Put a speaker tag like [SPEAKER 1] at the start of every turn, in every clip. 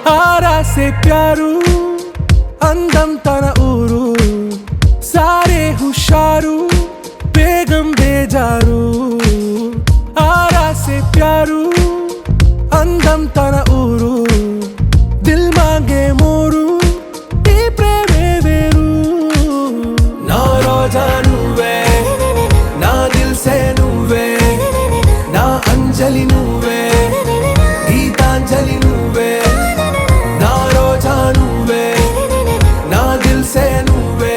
[SPEAKER 1] आरा से प्यारू అందం తన ఊరు సారే హుషారు బేగం బేజారు ఆరా సే ప్యారు అందం తన ఊరు దిల్ మాంగే మోరు ఈ ప్రేమే వేరు నా రోజా నువ్వే నా దిల్ సే నువ్వే నా అంజలి నువ్వే గీతాంజలి నువ్వే నా రోజా నువ్వే నా దిల్ సే నువ్వే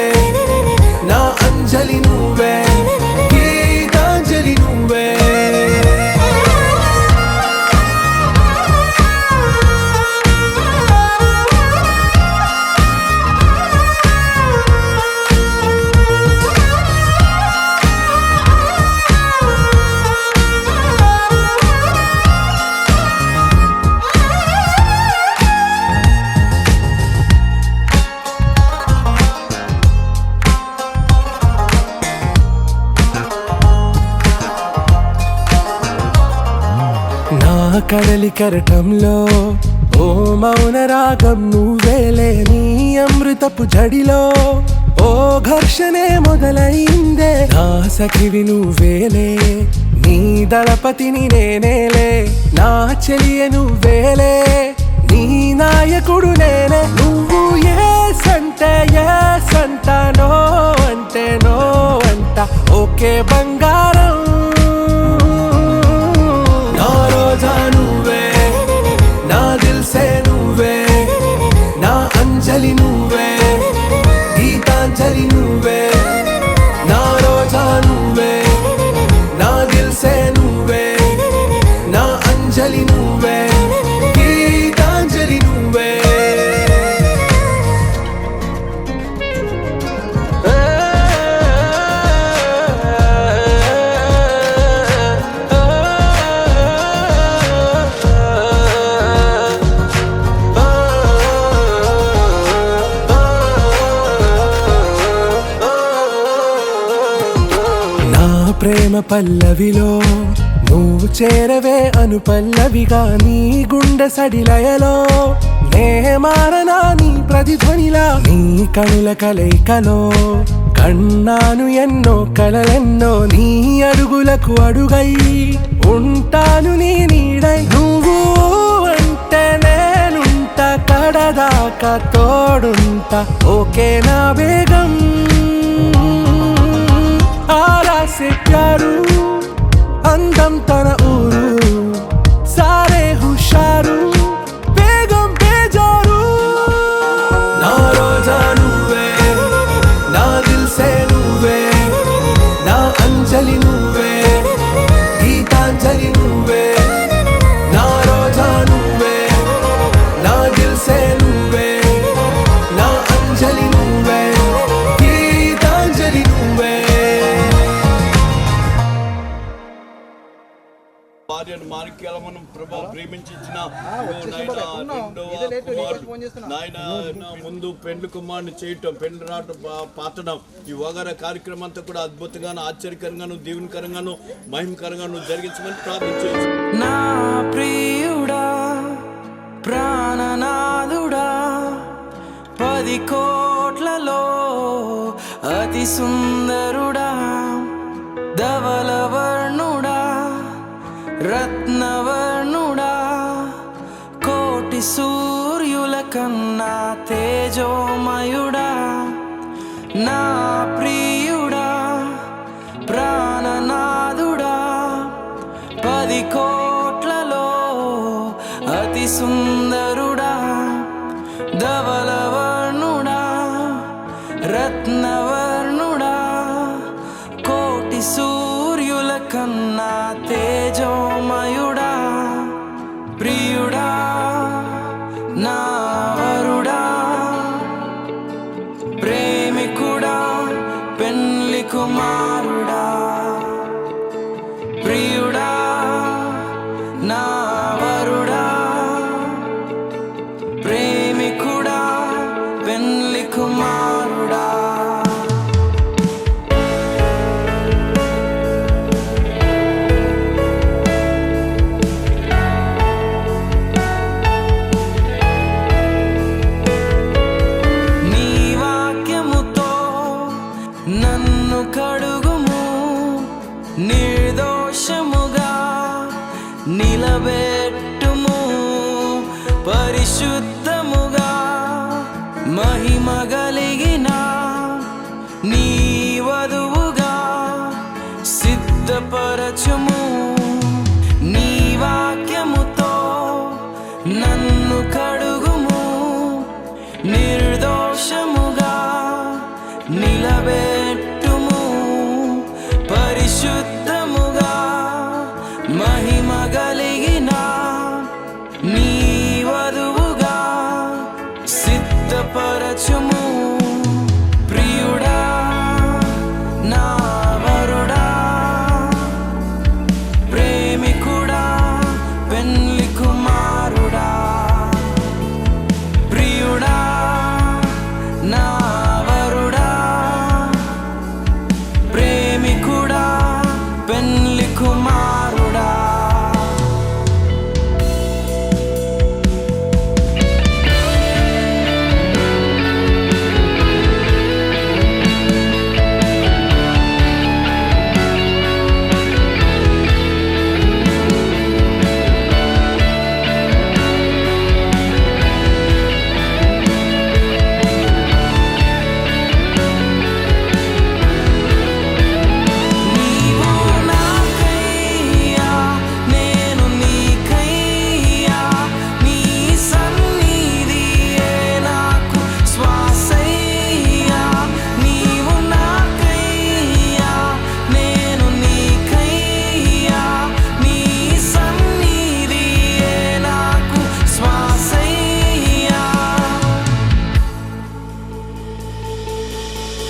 [SPEAKER 1] నా అంజలి నువ్వే గీతాంజలి నువ్వే కడలి కరటంలో ఓ మౌన రాగం నువ్వేలే నీ అమృతపు జడిలో ఓ ఘర్షణే మొదలైందే నా సఖివి నువ్వేలే నీ దళపతిని నేనేలే నా చెలియ నువ్వేలే నీ నాయకుడు నేనే నువ్వు ఏ సంట నో అంటే నో అంట ఓకే బంగారం రోజా నువ్వే నా దిల్ సే నువ్వే నా అంజలి నువ్వే గీతాంజలి నువ్వే నా రోజా నువ్వే నా దిల్ సే నువ్వే నా అంజలి నువ్వే గీతాంజలి నువ్వే ప్రేమ పల్లవిలో నువ్వు చేరవే అను పల్లవిగా నీ గుండె సడిలయలో నే మారనా నీ ప్రతిధ్వనిలా నీ కనుల కలయికలో కన్నాను ఎన్నో కలలెన్నో నీ అడుగులకు అడుగై ఉంటాను నీ నీడై నువ్వు అంటే నేనుంట కడదాకా తోడుంటా ఓకే నా బేగం आरा से प्यारू అందం తన ఊరు సారే హుషారు బేగం బేజారు నా రోజా నువ్వే నా దిల్ సే నువ్వే నా అంజలి నువ్వే గీతాంజలి నువ్వే నా రోజా నువ్వే నా దిల్ సే నువ్వే నా అంజలి నువ్వే గీతాంజలి నువ్వే
[SPEAKER 2] భార్యను మాణిక్యాల మనం ప్రభా ప్రేమించిన నాయన ముందు పెండ్లి కుమారుని చేయటం పెండ్లి రాట పాతడం ఈ వగర కార్యక్రమం అంతా కూడా అద్భుతంగాను ఆశ్చర్యకరంగాను దీవెనకరంగాను మహిమకరంగాను జరిగించమని ప్రార్థించవచ్చు.
[SPEAKER 3] నా ప్రియుడా ప్రాణనాథుడా 10 కోట్లలో అతి సుందరుడా ధవలవర్ణుడా రత్నవర్ణుడా కోటి సూర్యుల కన్నా తేజోమయుడా నా ప్రియుడా ప్రాణనాథుడా 10 కోట్లలో అతి సుందరుడా ధవలవర్ణుడా రత్నవర్ణుడా కోటి సూర్యుల కన్నా తేజోమయుడా ప్రియుడా నా వరుడా ప్రేమికుడా పెళ్లి కుమారుడా ప్రియుడా నా వరుడా ప్రేమికుడా పెళ్లి కుమారుడా నిలబెట్టుము పరిశుద్ధముగా మహిమ కలిగిన నీ వధువుగా సిద్ధపరచుము నీ వాక్యముతో నన్ను కడుగుము నిర్దోషముగా నిలబెట్టుము పరిశుద్ధముగా మహిమ కలిగిన నీ వధువుగా సిద్ధపరచుము ప్రియుడా నా వరుడా ప్రేమికుడా పెళ్లి కుమారుడా ప్రియుడా నా వరుడా ప్రేమికుడా పెళ్లి కుమారుడా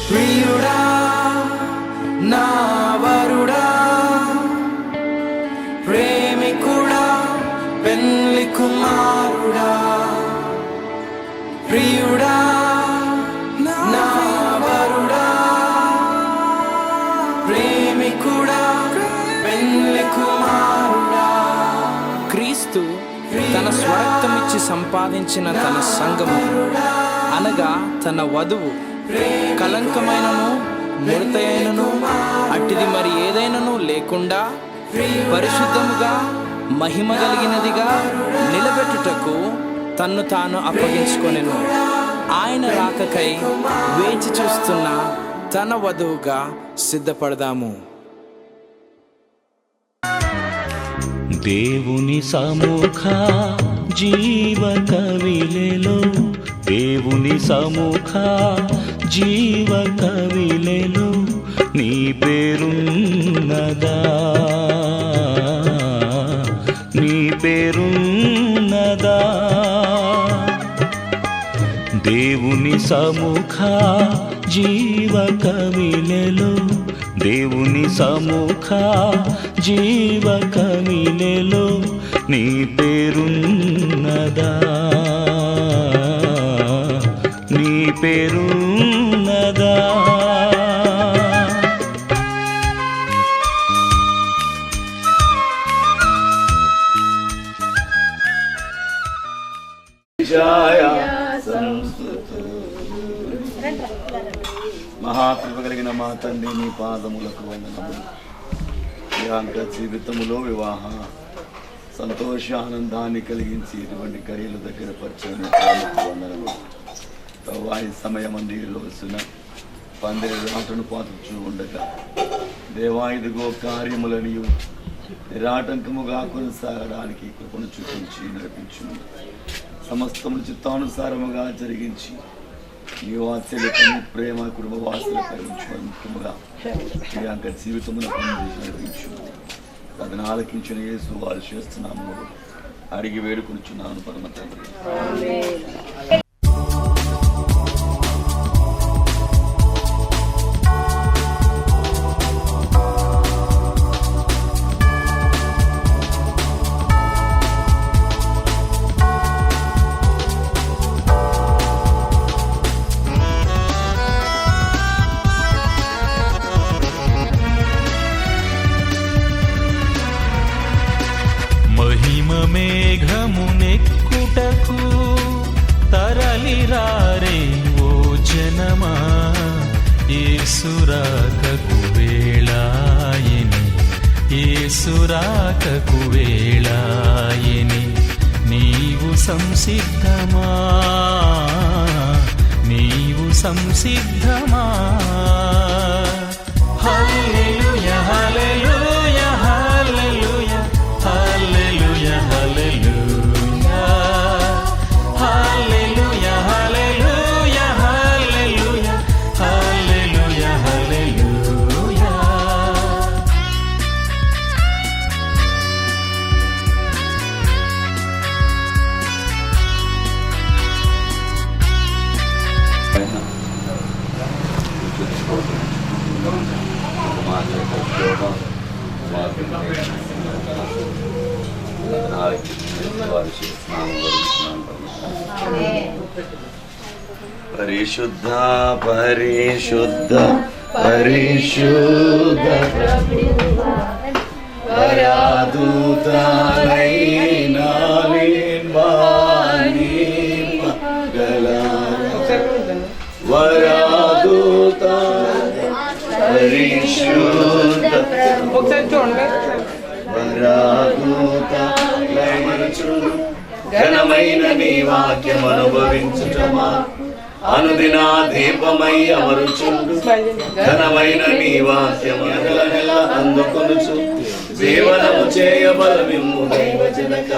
[SPEAKER 3] ప్రియుడా నా వరుడా ప్రేమికుడా పెళ్లి కుమారుడా ప్రియుడా నా వరుడా ప్రేమికుడా పెళ్లి కుమారుడా క్రీస్తు తన స్వరక్తమిచ్చి సంపాదించిన తన సంఘము అనగా తన వధువు కలంకమైనను ముడతయైనను అట్టిది మరి ఏదైనను లేకుండా పరిశుద్ధముగా మహిమ కలిగినదిగా నిలబెట్టుటకు తన్ను తాను అప్పగించుకొనెను ఆయన రాకకై వేచి చూస్తున్న తన వధువుగా సిద్ధపడదాము
[SPEAKER 4] దేవుని సముఖ జీవ కవిలెలో దేవుని సముఖ జీవ కవిలెలో నీ పేరున్నదా నీ పేరున్నదా దేవుని సముఖ జీవ కవిలెలో దేవుని సముఖ జీవ కవిలెలో నీ పేరున్నదా నీ పేరున్నదా
[SPEAKER 2] మహాకృప కలిగిన మా తండ్రి నీ పాదములకు వందనములు ఈ అంక జీవితములో వివాహ సంతోషానందాన్ని కలిగించి ఇటువంటి క్రియల దగ్గర పరిచయం వందనములు వారి సమయం అంది రోజున పందిరి రాటను పాతుచూ ఉండగా దేవాయుధగో కార్యములని నిరాటంకముగా కొనసాగడానికి కృపను చూపించి నడిపించును సమస్తమును చిత్తానుసారముగా జరిగించి నీ వాత్సల్యత ప్రేమ కుటుంబ వాసులపై ముఖ్యముగా నీ అంక జీవితమును నడిపించు అతను ఆలకించిన యేసు వారు చేస్తున్నాము అడిగి వేడుకొనుచున్నాను పరమ తండ్రి.
[SPEAKER 4] మేఘమునెక్కుటకు తరలిరారే ఓ జనమా యేసు రాకకు వేళాయెను యేసురాకకు వేళాయని నీవు సంసిద్ధమా, నీవు సంసిద్ధమా. హల్లెలూయా హల్లెలూయా హల్లెలూయా హల్లెలూయా హల్లెలూయా హల్లెలూయా హల్లెలూయా హల్లెలూయా హల్లెలూయా హల్లెలూయా.
[SPEAKER 5] పరిశుద్ధ పరిశుద్ధ పరిశుద్ధ వరాదూతలైనా వరాదూత పరిశుద్ధ వరాదూతలైచును ఘనమైన నీ వాక్యం అనుభవించుటమా అనుదిన దీపమై అమరుచుండు ఘనమైన నీ వాక్యం నెల అందుకొనుచు జీవనము చేయబలమిమ్ము దైవజనక.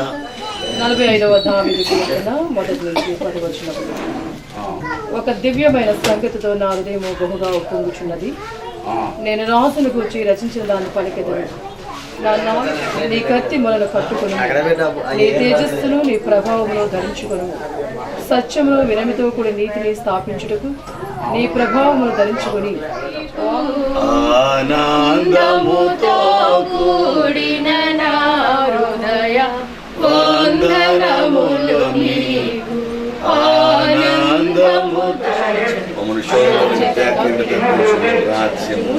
[SPEAKER 6] 45వ దావీదు కీర్తన 1 నుంచి 10 వచనములు. ఒక దివ్యమైన సంగతితో నా హృదయము బహుగా ఉప్పొంగుచున్నది. నేను రాసును గూర్చి రచించిన దాన్ని పలికెదను. నా నీ కత్తి మొలను కట్టుకుని నీ తేజస్సును నీ ప్రభావమును ధరించుకొను. సత్యమును వినమితో కూడి నీతిని స్థాపించుటకు నీ ప్రభావమును ధరించుకొని
[SPEAKER 5] ఆనందముతో కూడిన నా హృదయ వందనములు నీకు ఆనందముతో రాజ్యము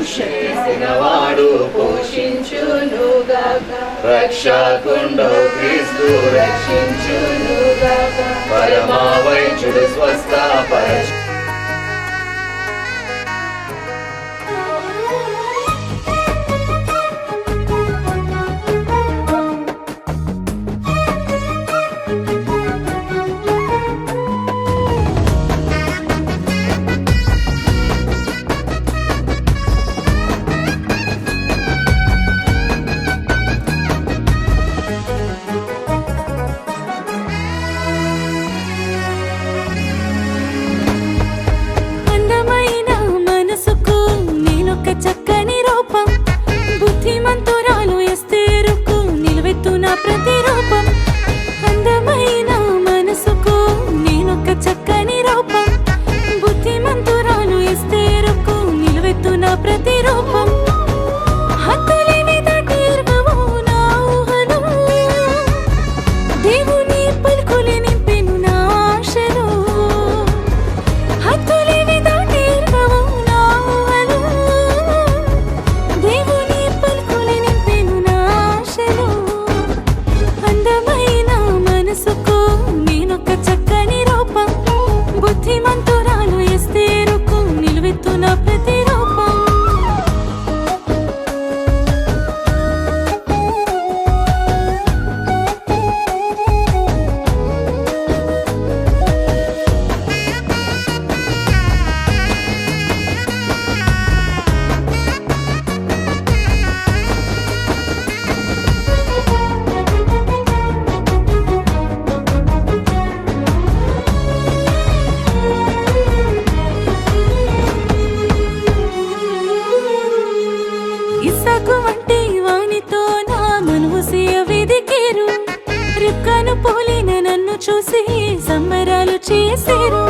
[SPEAKER 5] పోషించునుగాక రక్షకుండవు క్రీస్తు రక్షించునుగాక పరమావైచుడు స్వస్థపరచు.
[SPEAKER 7] చూసి సంబరాలు చేసేరు.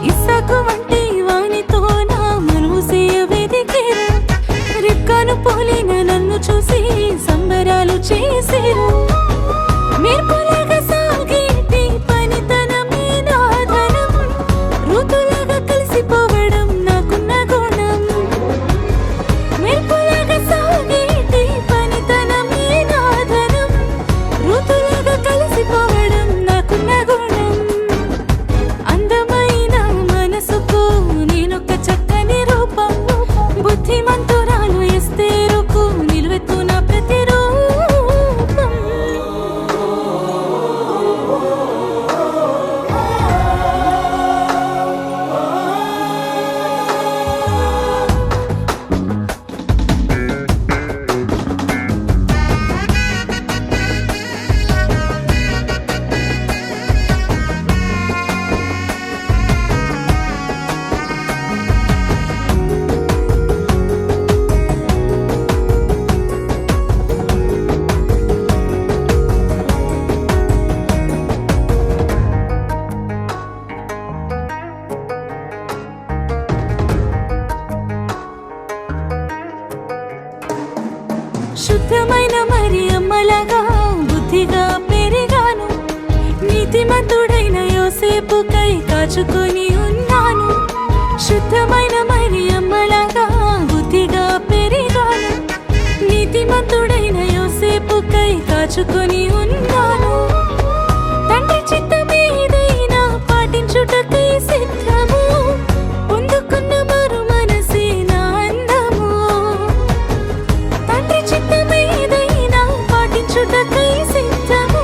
[SPEAKER 7] ఇస్సాకు వంటి వానితో నా మనసు వెదికేరు. రిబ్కాను పోలిన నన్ను చూసి సంబరాలు చేసేరు. మెరుపులాగా సాగేటి పనితనమే నా ధనం. ఋతులాగా కలిసిపోవడం నాకున్న గుణం. మెరుపులాగా సాగేటి పనితనమే నా ధనం. ఋతులాగా కలిసిపోవడం నాకున్న గుణం. అందమైన మనసుకు నేనొక చక్కని రూపం. బుద్ధిమంతురాలు ఎస్తేరుకు నిలువెత్తున ప్రతిరూపం. శుద్ధమైన మరియమ్మలాగా బుద్ధిగా పెరిగాను. నీతిమంతుడైన యోసేపుకై కాచుకొని ఉన్నాను. శుద్ధమైన మరియమ్మలాగా బుద్ధిగా పెరిగాను. నీతిమంతుడైన యోసేపుకై కాచుకొని ఉన్నాను. తండ్రి చిత్తమేదైనా పాటించుటకై సిద్ధము. పొందుకున్న మరు మనసే నా అందము. తండ్రి చిత్తమేదైనా పాటించుటకై సిద్ధము.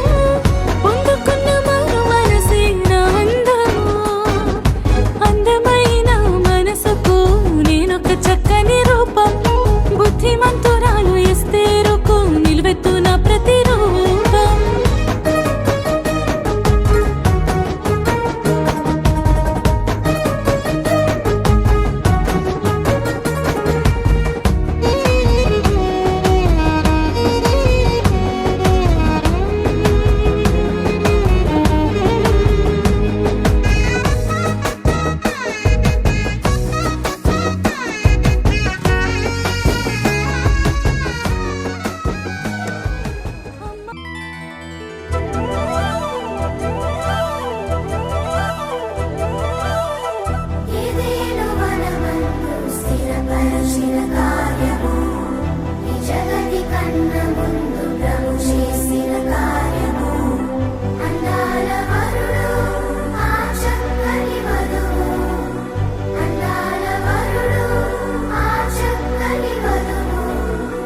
[SPEAKER 7] పొందుకున్న మరు మనసే నా అందము. అందమైన మనసుకు నేనొక చక్కని రూపం. బుద్ధిమంతురాలు ఎస్తేరుకు నిలువెత్తున ప్రతిరూపం.
[SPEAKER 8] ఏదేను వనమందు స్థిరపరచిన కార్యము, ఈ జగతి కన్న ముందు ప్రభు చేసిన కార్యము. అందాల వరుడు ఆ చక్కని వధువు, అందాల వరుడు ఆ చక్కని వధువు.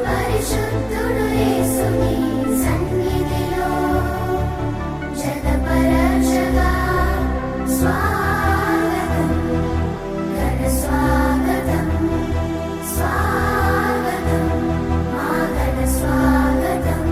[SPEAKER 8] పరిశుద్ధుడు యేసుని సన్నిధిలో జతపరచగా స్వాగతం, ఘన స్వాగతం, స్వాగతం, మా ఘన స్వాగతం.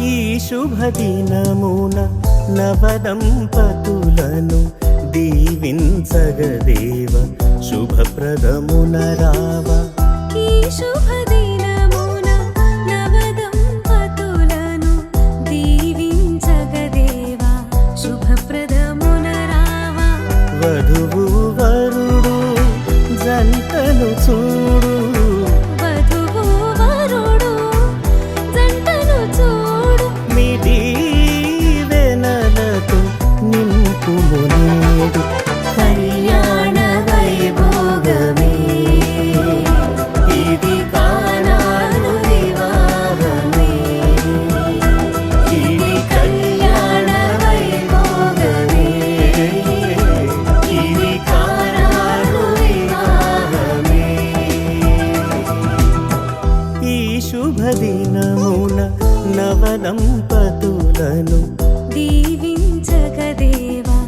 [SPEAKER 9] ఈ శుభదినమున నవదంపతులను దీవించగదేవ శుభప్రదమున రావా.
[SPEAKER 7] ఈ శుభదినమున నవదంపతులను దీవించగదేవా శుభప్రదమున రావా.
[SPEAKER 9] వధువు వరుడు జంటను చూడు.
[SPEAKER 7] వధువు వరుడు జంటను చూడు.
[SPEAKER 9] మీ దీవెనలతో నింపుము నేడు కళ్యాణ వైభోగమే. ఇది కానాను వివాహమే. ఇది కళ్యాణ వైభోగమే. ఇది కానాను వివాహమే. ఈ శుభదినమున నవదంపతులను
[SPEAKER 7] దీవించగదేవా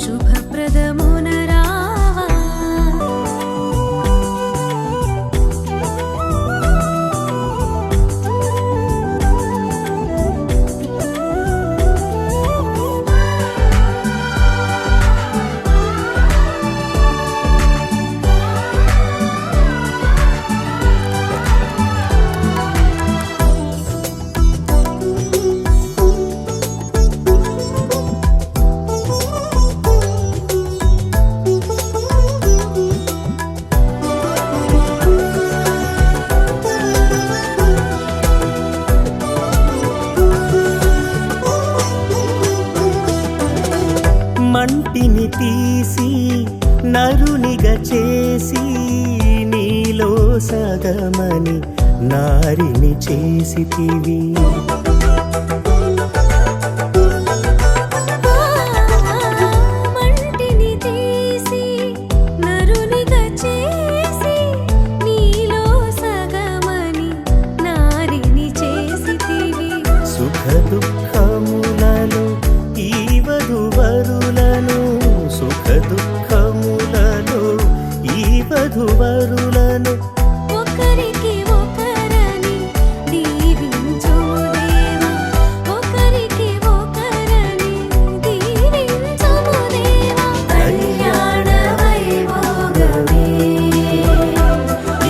[SPEAKER 7] శుభప్రదమున రావా.
[SPEAKER 9] మంటిని తీసి నరునిగా చేసి నీలో సగమని నారిని చేసితివి.
[SPEAKER 7] మంటిని తీసి నరునిగా చేసి
[SPEAKER 9] వధువరులను
[SPEAKER 7] ఒకరికి ఒకరని దీవించుము దేవా ఒకరికి ఒకరని దీవించుము దేవా కళ్యాణ వైభోగమే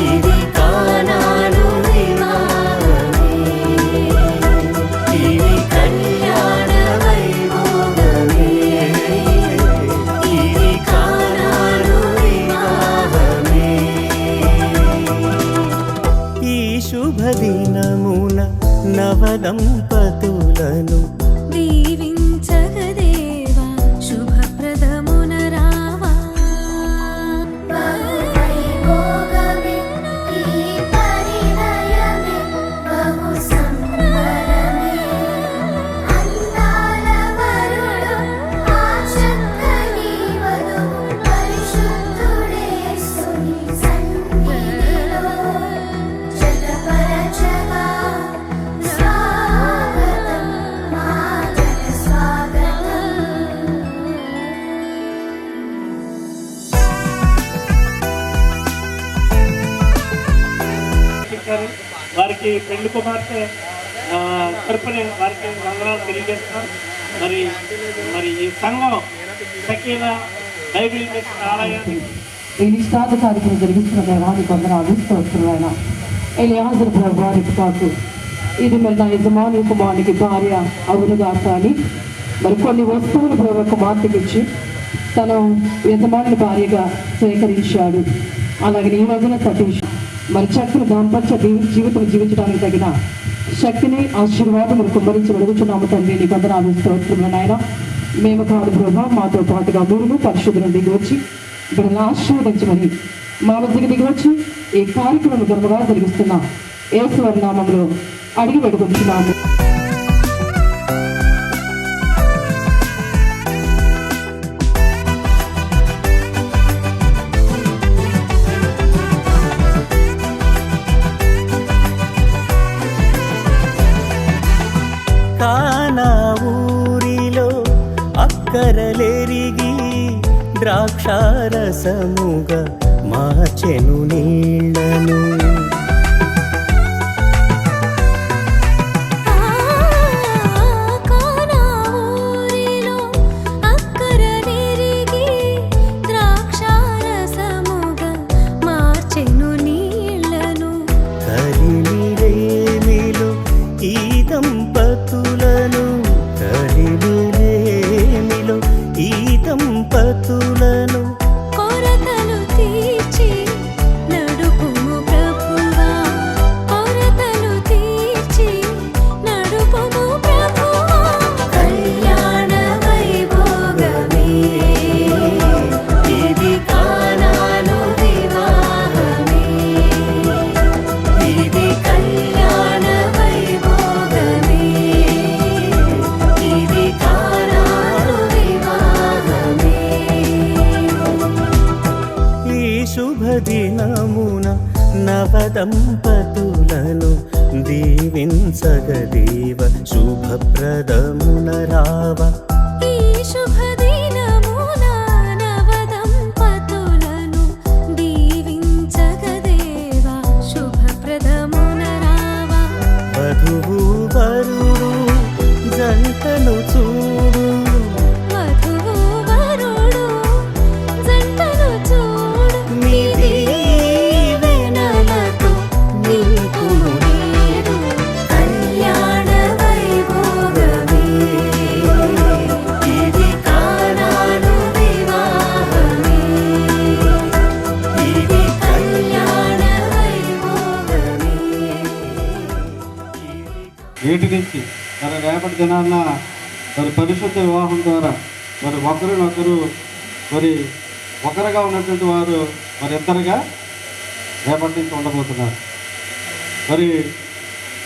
[SPEAKER 9] ఇది కానాను వివాహమే ఇది కళ్యాణ వైభోగమే ఇది కానాను వివాహమే ఈ శుభదినమున నవదంపతులను
[SPEAKER 7] దీవించగదేవా శుభప్రదమున రావా
[SPEAKER 8] వైభోగమే ఈ పరిణయమే బహు సంబరమే అందాల వరుడు ఆ చక్కని వధువు పరిశుద్ధుడేసుని సన్నిధిలో జగపరచగా స్వాగతం మా జగ స్వాగతం
[SPEAKER 10] ఇచ్చారు. వారికి పెళ్లి కుమార్తె తరపున వారికి వందనాలు తెలియజేస్తున్నాం. మరి మరి ఈ సంఘం సకీనా బైబిల్ మిషన్ ఆలయాన్ని
[SPEAKER 6] ఈ నిష్ఠార్థ కార్యక్రమం జరిగిస్తున్న దేవానికి వందనాలు స్తోత్రులైన ఎలియాజరు ప్రభు వారి కాకు ఇది మరి నా యజమాని కుమారునికి భార్య అవునుగా కానీ మరి కొన్ని వస్తువులు ప్రభు కుమార్తెకి ఇచ్చి తన యజమాని భార్యగా స్వీకరించాడు. అలాగే ఈ రోజున సతీష్ మరి చక్కని దాంపత్య జీవితం జీవించడానికి తగిన శక్తిని ఆశీర్వాదం కుమ్మరించి అడుగుతున్నాము తండ్రి నీ వందనాలు స్తోత్రములు నాయన. మేము కాదు ప్రభా మాతో పాటుగా మూడును పరిశుద్ధులను దిగి వచ్చి బిడ్డలను ఆశీర్వదించమని మా వద్దకు దిగి వచ్చి ఈ కార్యక్రమం గర్వగా జరిగిస్తున్న యేసువారి నామములో అడిగి పెట్టుకుంటున్నాము.
[SPEAKER 9] కానా ఊరిలో అక్కరలెరిగి ద్రాక్షారసముగా మార్చెను నీళ్లను
[SPEAKER 7] కానా ఊరిలో అక్కరనెరిగి ద్రాక్షారసముగా మార్చెను నీళ్లను
[SPEAKER 9] కలిమిలేమిలో ఈ దంపతులను కలిమిలేమిలో ఈ దంపతులను
[SPEAKER 7] కొరతలు తీర్చి నడుపుము ప్రభువా కొరతలు తీర్చి నడుపుము ప్రభువా కళ్యాణ వైభోగమే
[SPEAKER 9] ఇది కానాను వివాహమే
[SPEAKER 7] ఇది కళ్యాణ వైభోగమే ఇది కానాను వివాహమే
[SPEAKER 9] ఈ శుభదినమున నవదంపతులను దీవించగదేవ శుభప్రదమున రావ
[SPEAKER 7] ఈ శుభదినమున నవదంపతులను దీవించగదేవా శుభప్రదమున రావా
[SPEAKER 9] వధువు వరుడు జంటను చూడు
[SPEAKER 7] వధువు వరుడు జంటను చూడు
[SPEAKER 9] నీ దీవెనలతో
[SPEAKER 7] నింపుము నేడు కళ్యాణ వైభోగమే
[SPEAKER 9] ఇది
[SPEAKER 7] కానాను వివాహమే
[SPEAKER 9] ఇది
[SPEAKER 7] కళ్యాణ వైభోగమే
[SPEAKER 10] నేటి నుంచి మరి రేపటి దినాన్న మరి పరిశుద్ధ వివాహం ద్వారా మరి ఒకరినొకరు మరి ఒకరుగా ఉన్నటువంటి వారు మరి ఇద్దరుగా రేపటి నుంచి ఉండబోతున్నారు. మరి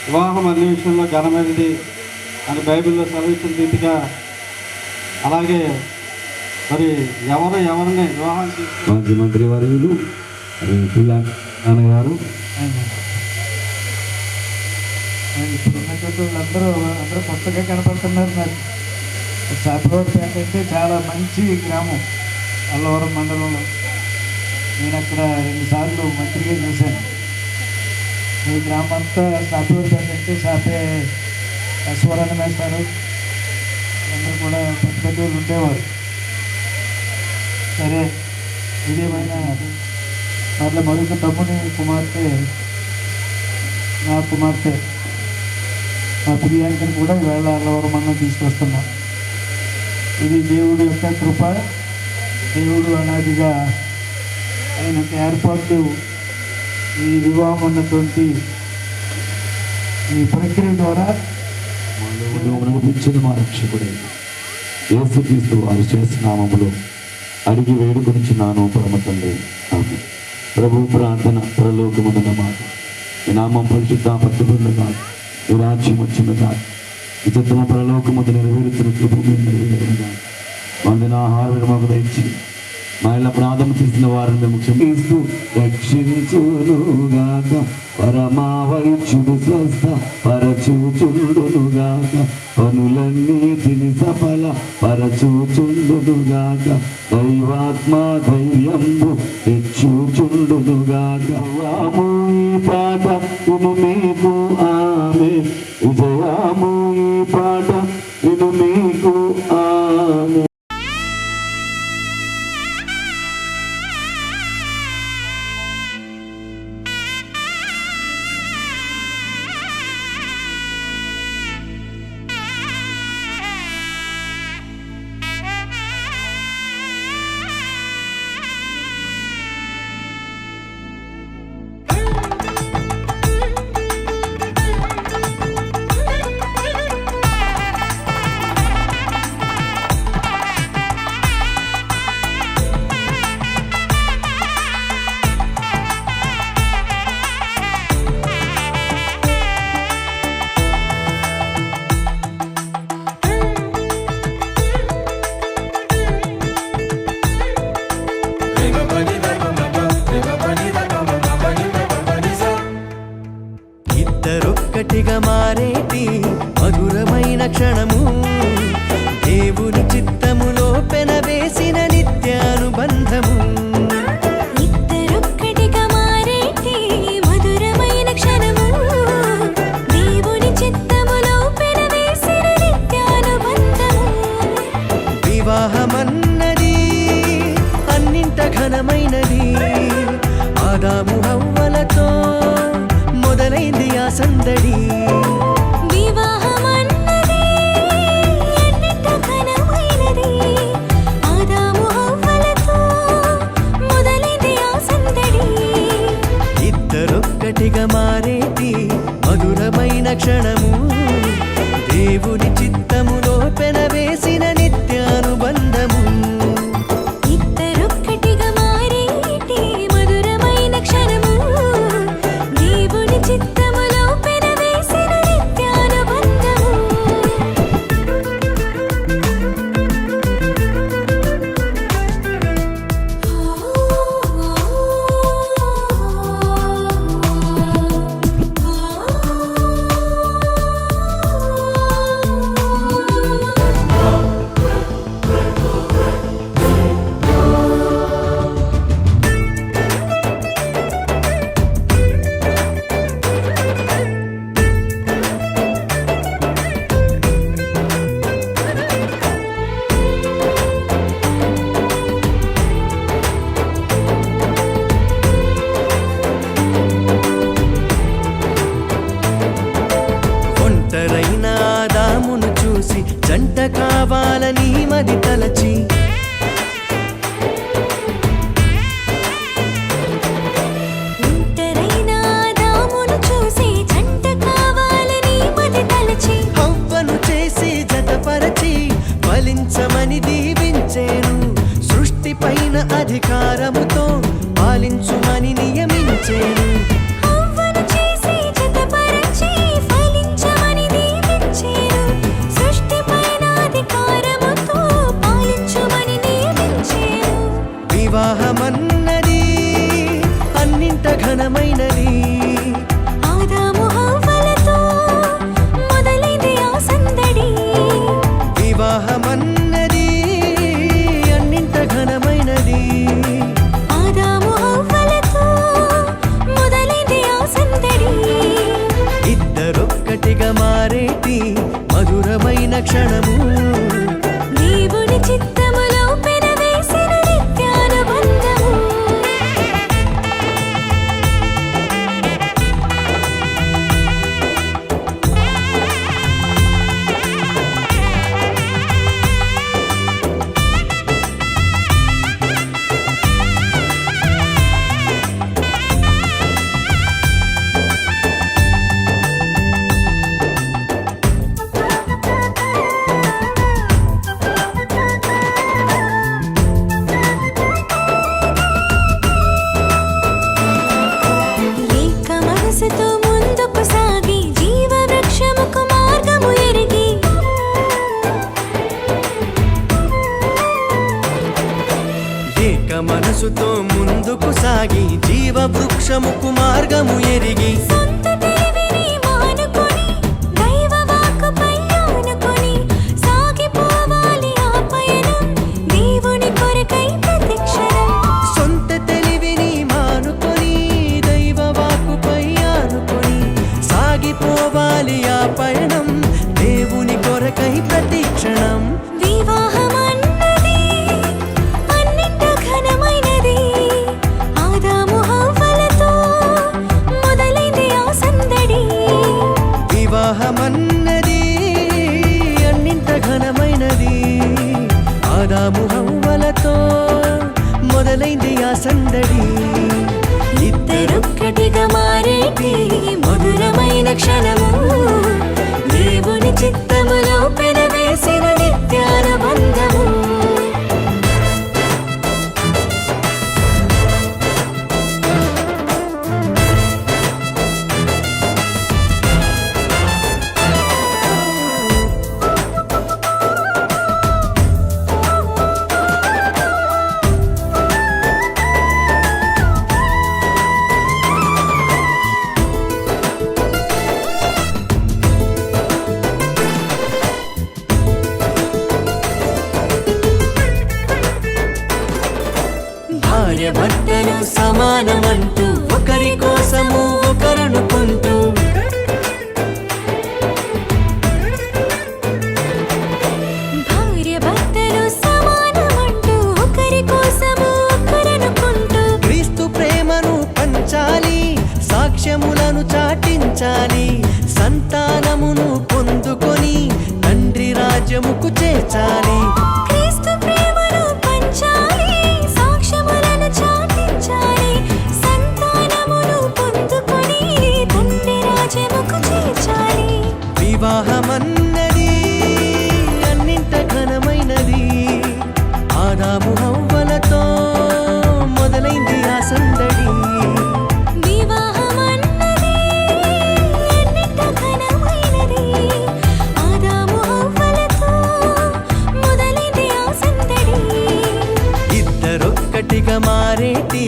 [SPEAKER 10] వివాహం అన్ని విషయంలో ఘనమైనది అని బైబిల్లో సెలవిస్తున్న రీతిగా అలాగే మరి ఎవరు ఎవరిని వివాహం చేసుకుని
[SPEAKER 11] మాజీ మంత్రి వర్యులు నాన్నగారు
[SPEAKER 10] ఇప్పుడు అందరూ కొత్తగా కనపడుతున్నారు. మరి చాపరోడ్పేట అంటే చాలా మంచి గ్రామం అల్లవరం మండలంలో. నేను అక్కడ 2 సార్లు మంత్రిగా చేశాను. ఈ గ్రామం అంతా సాపేరు ఏంటంటే స్వరాన్ని వేస్తారు. అందరూ కూడా పెద్ద పెద్దవాళ్ళు ఉండేవారు. సరే ఇదేమైనా వాళ్ళ మరొక తమ్ముని కుమార్తె, నా కుమార్తె మా ప్రియాంకని కూడా ఈవేళ అల్లవరమన్నం తీసుకొస్తున్నాం. ఇది దేవుడి యొక్క కృప. దేవుడు అనాదిగా ఆయన ఏర్పాటు ఈ వివాహం అన్నటువంటి ఈ ప్రక్రియ ద్వారా
[SPEAKER 11] నడిపించిన మా రక్షకుడే యేసుక్రీస్తు వారి చేసిన నామములో అడిగి వేడుకొనిచున్నాను పరమ తండ్రి. ఆమేన్. ప్రభు ప్రార్థన పరలోకమున్న మాట ఈ నామం పరిశుద్ధ పట్టుబడులుగా ఈ రాజ్యం వచ్చినగా ఈ చిత్తము పరలోకముందు నెరవేరుతున్నట్లు భూమి నెరవేరుగా వందన ఆహారం మాకు దయచి మా ఇళ్ళ ప్రార్థన చేసిన వారిని మేము క్షమిస్తూ రక్షించునుగాక పరమా వైద్యుడు స్వస్థ పరచూచుండునుగాక పనులన్నిటిని సఫల పరచూచుండునుగాక దైవాత్మ ధైర్యంబు తెచ్చుచుండునుగాక రాము ఈ పాట ఇను మీకు ఆమె విజయాము ఈ పాట ఇను మీకు ఆమె.
[SPEAKER 9] ఇద్దరొక్కటిగా మారేటి మధురమైన క్షణము దేవుని చిత్తములో పెనవేసిన నిత్యానుబంధము.
[SPEAKER 7] ఇద్దరొక్కటిగా మారేటి మధురమైన క్షణము దేవుని చిత్తములో పెనవేసిన నిత్యానుబంధము.
[SPEAKER 9] వివాహమన్నది అన్నింట ఘనమైనది. ఆదాము హవ్వలతో మొదలైంది ఆ సందడి.
[SPEAKER 7] వివాహమన్నది అన్నింట ఘనమైనది. ఆదాము హవ్వలతో మొదలైంది ఆ సందడి.
[SPEAKER 9] ఇద్దరొక్కటిగా మారేటి మధురమైన క్షణము దేవుని చిత్తములో పెనవేసిన నిత్యానుబంధము.
[SPEAKER 7] ఇద్దరొక్కటిగా మారేటి మధురమైన క్షణము దేవుని చిత్తములో పెనవేసిన నిత్యానుబంధము.
[SPEAKER 9] ఒంటరైన ఆదామును చూసి జంట కావాలని మది తలచి
[SPEAKER 7] ఒంటరైన ఆదామును చూసి జంట కావాలని మది తలచి
[SPEAKER 9] హవ్వను చేసి జతపరచి ఫలించమని దీవించేను. సృష్టిపైన అధికారముతో పాలించుమని నియమించేను.
[SPEAKER 7] హవ్వను చేసి జతపరచి ఫలించమని దీవించెను. సృష్టిపైన అధికారముతో పాలించుమని నియమించెను.
[SPEAKER 9] వివాహమన్నది అన్నింట ఘనమైనది.
[SPEAKER 7] ఆదాము హవ్వలతో మొదలైంది ఆ సందడి.
[SPEAKER 9] వివాహమన్నది అన్నింట ఘనమైనది.
[SPEAKER 7] ఆదాము
[SPEAKER 9] క్షణము
[SPEAKER 7] దేవుని చిత్తములో పెనవేసిన నిత్యానుబంధము ఏక మనసుతో ముందుకు సాగి జీవ వృక్షముకు మార్గము ఎరిగి
[SPEAKER 9] ఏక మనసుతో ముందుకు సాగి జీవ వృక్షముకు మార్గము ఎరిగి
[SPEAKER 7] సొంత తెలివిని మానుకొని దైవ వాక్కుపై ఆనుకొని సాగిపోవాలి ఆ పయనం దేవుని కొరకై ప్రతిక్షణం
[SPEAKER 9] సొంత తెలివిని మానుకొని దైవ వాక్కుపై ఆనుకొని సాగిపోవాలి ఆ పయనం దేవుని కొరకై ప్రతిక్షణం
[SPEAKER 7] వివాహమన్నది అన్నింట ఘనమైనది ఆదాము హవ్వలతో మొదలైంది ఆ సందడి
[SPEAKER 9] వివాహమన్నది అన్నింట ఘనమైనది ఆదాము హవ్వలతో మొదలైంది ఆ సందడి
[SPEAKER 7] ఇద్దరొక్కటిగా మారేటి మధురమైన క్షణము దేవుని చిత్తములో పెనవేసిన నిత్యానుబంధము
[SPEAKER 9] భార్య భర్తలు సమానమంటూ ఒకరి కోసము ఒకరనుకుంటూ
[SPEAKER 7] భార్య భర్తలు సమానమంటూ ఒకరి కోసము ఒకరనుకుంటూ
[SPEAKER 9] క్రీస్తు ప్రేమను పంచాలి సాక్ష్యములను చాటించాలి సంతానమును పొందుకొని తండ్రి రాజ్యముకు చేర్చాలి
[SPEAKER 7] క్రీస్తు ప్రేమను పంచాలి సాక్ష్యములను చాటించాలి సంతానమును పొందుకొని తండ్రి రాజ్యముకు చేర్చాలి
[SPEAKER 9] వివాహమన్నది అన్నింట ఘనమైనది ఆదాము హవ్వలతో మొదలైంది ఆ సందడి
[SPEAKER 7] వివాహమన్నది అన్నింట ఘనమైనది ఆదాము హవ్వలతో మొదలైంది ఆ సందడి
[SPEAKER 9] ఇద్దరొక్కటిగా మారేటి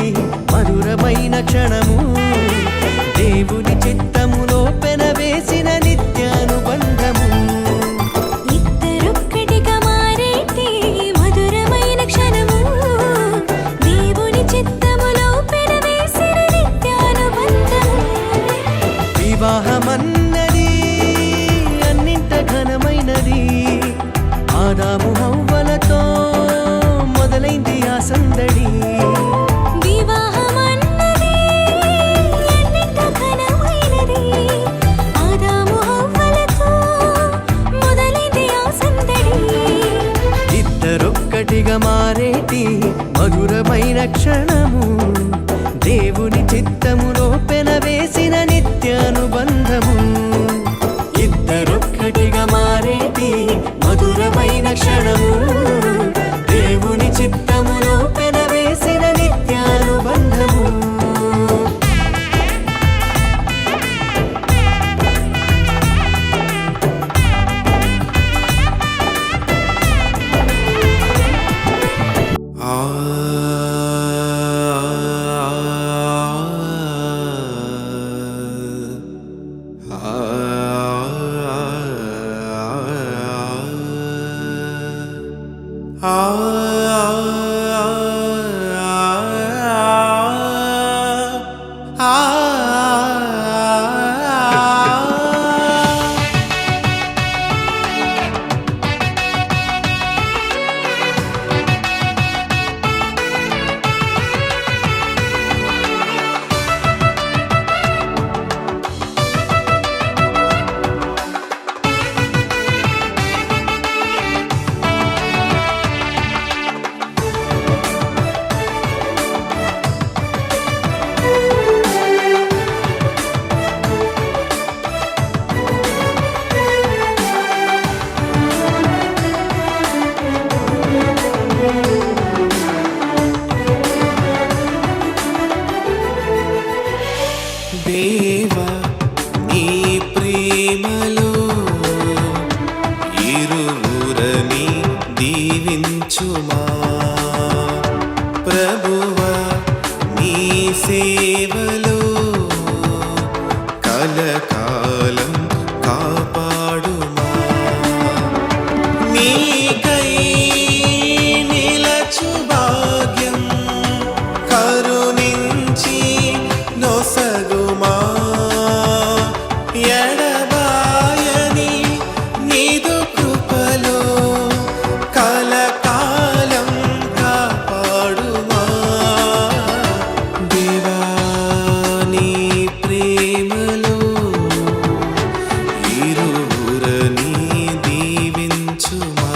[SPEAKER 9] మధురమైన క్షణము దేవుని చిత్తములో పెనవేసిన నిత్యానుబంధము
[SPEAKER 7] ఇద్దరొక్కటిగా మారేటి మధురమైన క్షణము దేవుని చిత్తములో పెనవేసిన నిత్యానుబంధము
[SPEAKER 9] వివాహమన్నది అన్నింట ఘనమైనది ఆదాము హవ్వలతో మొదలైంది ఆ సందడి
[SPEAKER 7] వివాహమన్నది
[SPEAKER 1] సేవలో కలకాలం కాపాడుమా నీకై నిలచు భాగ్యం కరుణించి నొసగుమా ఎడబాయని నీదు కృపలో కలకాలం కాపాడుమా దేవా నీ ప్రేమలో ఇరువురని దీవించుమా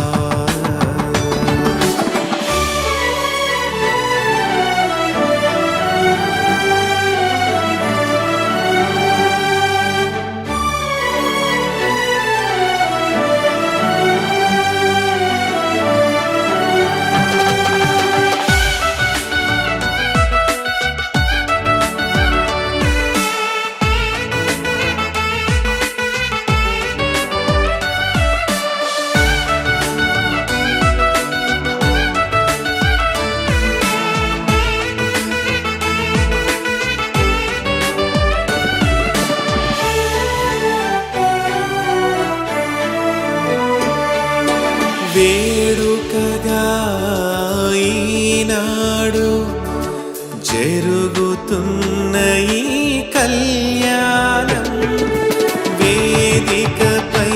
[SPEAKER 1] వేడుకగా ఈనాడు జరుగుతున్న ఈ కళ్యాణం వేదికపై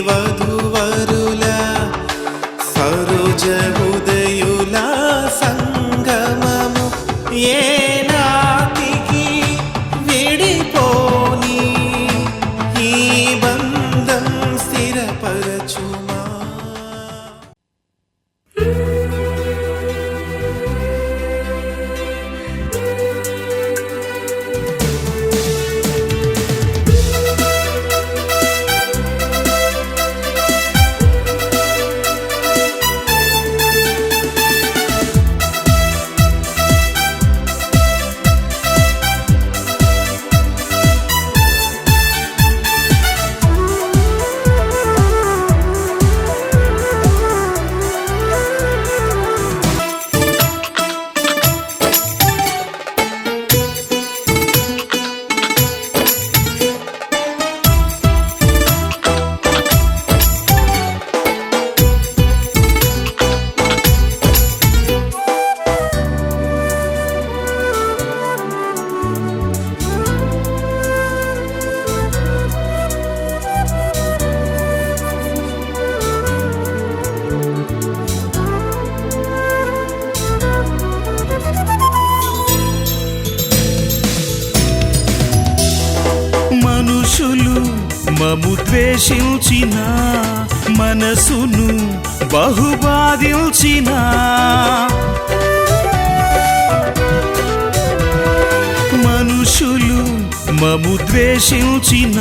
[SPEAKER 1] వధువరుల సరోజ ఉదయుల సంగమము ఏ నాటికి విడిపోని ఈ బంధం స్థిరపరచుమా మనుషులు మము ద్వేషించిన మనసును బహుబాధించిన మనుషులు మము ద్వేషించిన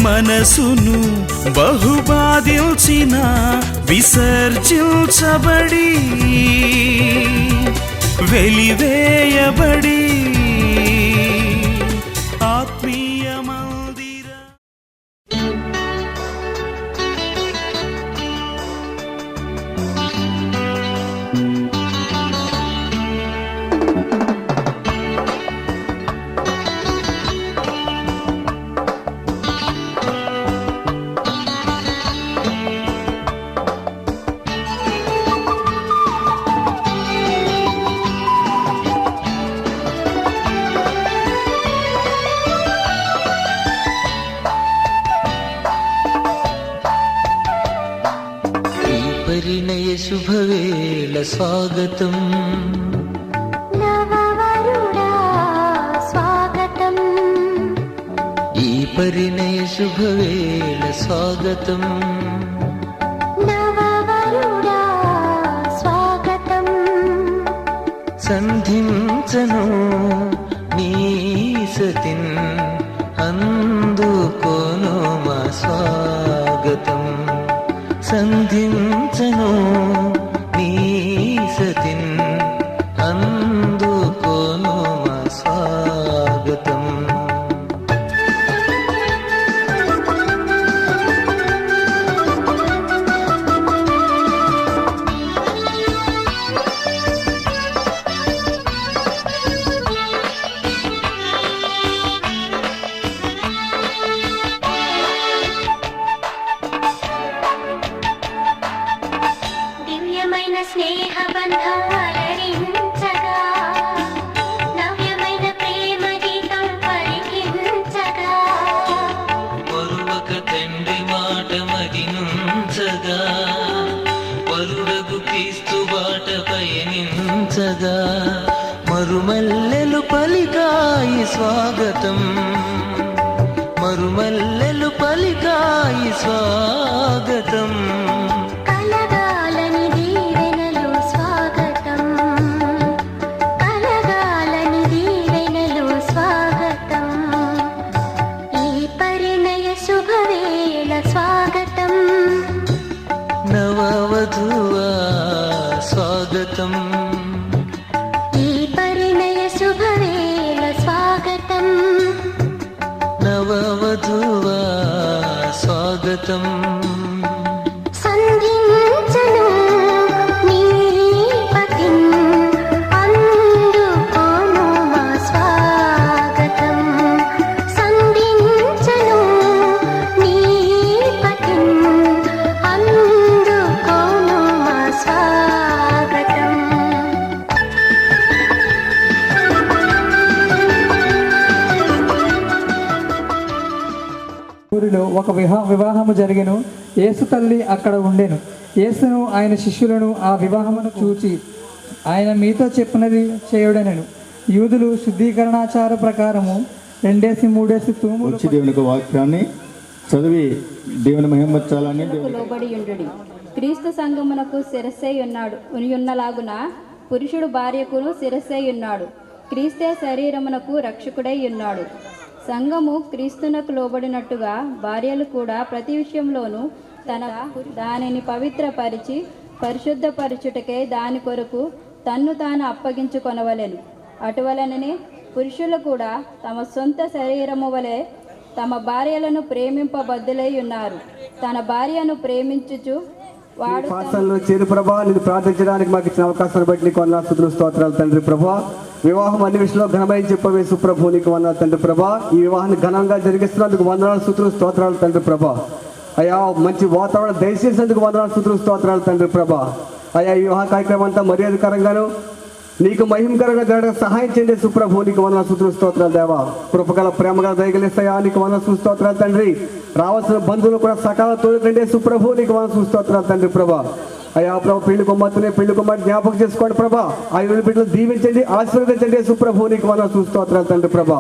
[SPEAKER 1] మనసును బహుబాధించిన విసర్జించబడి వెలివేయబడి ఆత్మీయ మందిర
[SPEAKER 9] పరిణయ శుభవేళ స్వాగతం
[SPEAKER 8] నవవరుడా స్వాగతం
[SPEAKER 9] ఈ పరిణయ శుభవేళ స్వాగతం
[SPEAKER 8] నవవరుడా స్వాగతం
[SPEAKER 9] సంధించను నీ సతిన్ అందుకోను మా స్వాగతం సంధించను నీ సతిన్ అందుకోను మా స్వాగతం పలికాయి స్వాగతం, మరుమల్లెలు పలికాయి స్వాగతం.
[SPEAKER 8] కలగాలని దీవెనలు స్వాగతం, కలగాలని దీవెనలు స్వాగతం. ఈ పరిణయ శుభవేళ స్వాగతం,
[SPEAKER 9] నవవధువా స్వాగతం,
[SPEAKER 8] ఈ పరిణయ శుభవేళ స్వాగతం.
[SPEAKER 9] నవవధువా స్వాగతం.
[SPEAKER 8] సంధించను నీ పతిం, అందుకోను మా స్వాగతం. సంధించను నీ పతిం, అందుకోను మా స్వాగతం.
[SPEAKER 10] ఊరిలో ఒక వివాహము జరిగెను. యేసు తల్లి అక్కడ ఉండెను. యేసును ఆయన శిష్యులను ఆ వివాహమును చూచి, ఆయన మీతో చెప్పినది చేయుడనెను. యూదులు శుద్ధీకరణాచార ప్రకారము 2-3 తూములు
[SPEAKER 11] వచ్చి దేవుని యొక్క వాక్యాన్ని చదివి దేవుని మహిమచ్చాలని
[SPEAKER 12] లోబడి ఉండుడి. క్రీస్తు సంఘమునకు శిరస్సై ఉన్నలాగున పురుషుడు భార్యకును శిరస్సై ఉన్నాడు. క్రీస్తే శరీరమునకు రక్షకుడై ఉన్నాడు. సంఘము క్రీస్తునకు లోబడినట్టుగా భార్యలు కూడా ప్రతి విషయంలోనూ దానిని పవిత్రపరిచి పరిశుద్ధపరచుటకే దాని కొరకు తన్ను తాను అప్పగించుకొనవలెను. అటువలననే పురుషులు కూడా తమ సొంత శరీరము వలె తమ భార్యలను ప్రేమింపబద్దులై ఉన్నారు. తన భార్యను ప్రేమించుచు వాడు
[SPEAKER 13] పాఠశాలలో చేరు ప్రభా, నేను ప్రార్థించడానికి మాకు ఇచ్చిన అవకాశాన్ని బట్టి నీకు వందనాలు, స్తుతులు, స్తోత్రాలు తండ్రి ప్రభా. వివాహం అన్ని విషయంలో ఘనమై చెప్పవేసు ప్రభు, నీకు వందనాలు తండ్రి ప్రభా. ఈ వివాహాన్ని ఘనంగా జరిగిస్తున్నందుకు వందనాలు, స్తుతులు, స్తోత్రాలు తండ్రి ప్రభా. అయ్యా మంచి వాతావరణం దయచేసినందుకు వందనాలు, స్తుతులు, స్తోత్రాలు తండ్రి ప్రభా. అయ్యా ఈ వివాహ కార్యక్రమం అంతా మర్యాదకరంగాను నీకు మహిమకరంగా జరగడం సహాయం చేయండి సుప్రభు, నీకు వందనాలు, స్తుతులు, స్తోత్రాలు దేవా. కృపగల ప్రేమగా దయగలిస్తాయా, నీకు వందనాలు, స్తోత్రాలు తండ్రి. రావాల్సిన బంధువులు కూడా సకాల తోడుకండి సుప్రభు, నీకు వందనాలు, స్తోత్రాలు తండ్రి ప్రభా. అయ్యా ప్రభు పెళ్లి కుమార్తెని జ్ఞాపకం చేసుకోండి ప్రభా. ఆ ఇరువురి బిడ్డలు దీవించండి, ఆశీర్వదించండి సుప్రభు, నీకు వందనాలు, స్తోత్రాలు తండ్రి ప్రభా.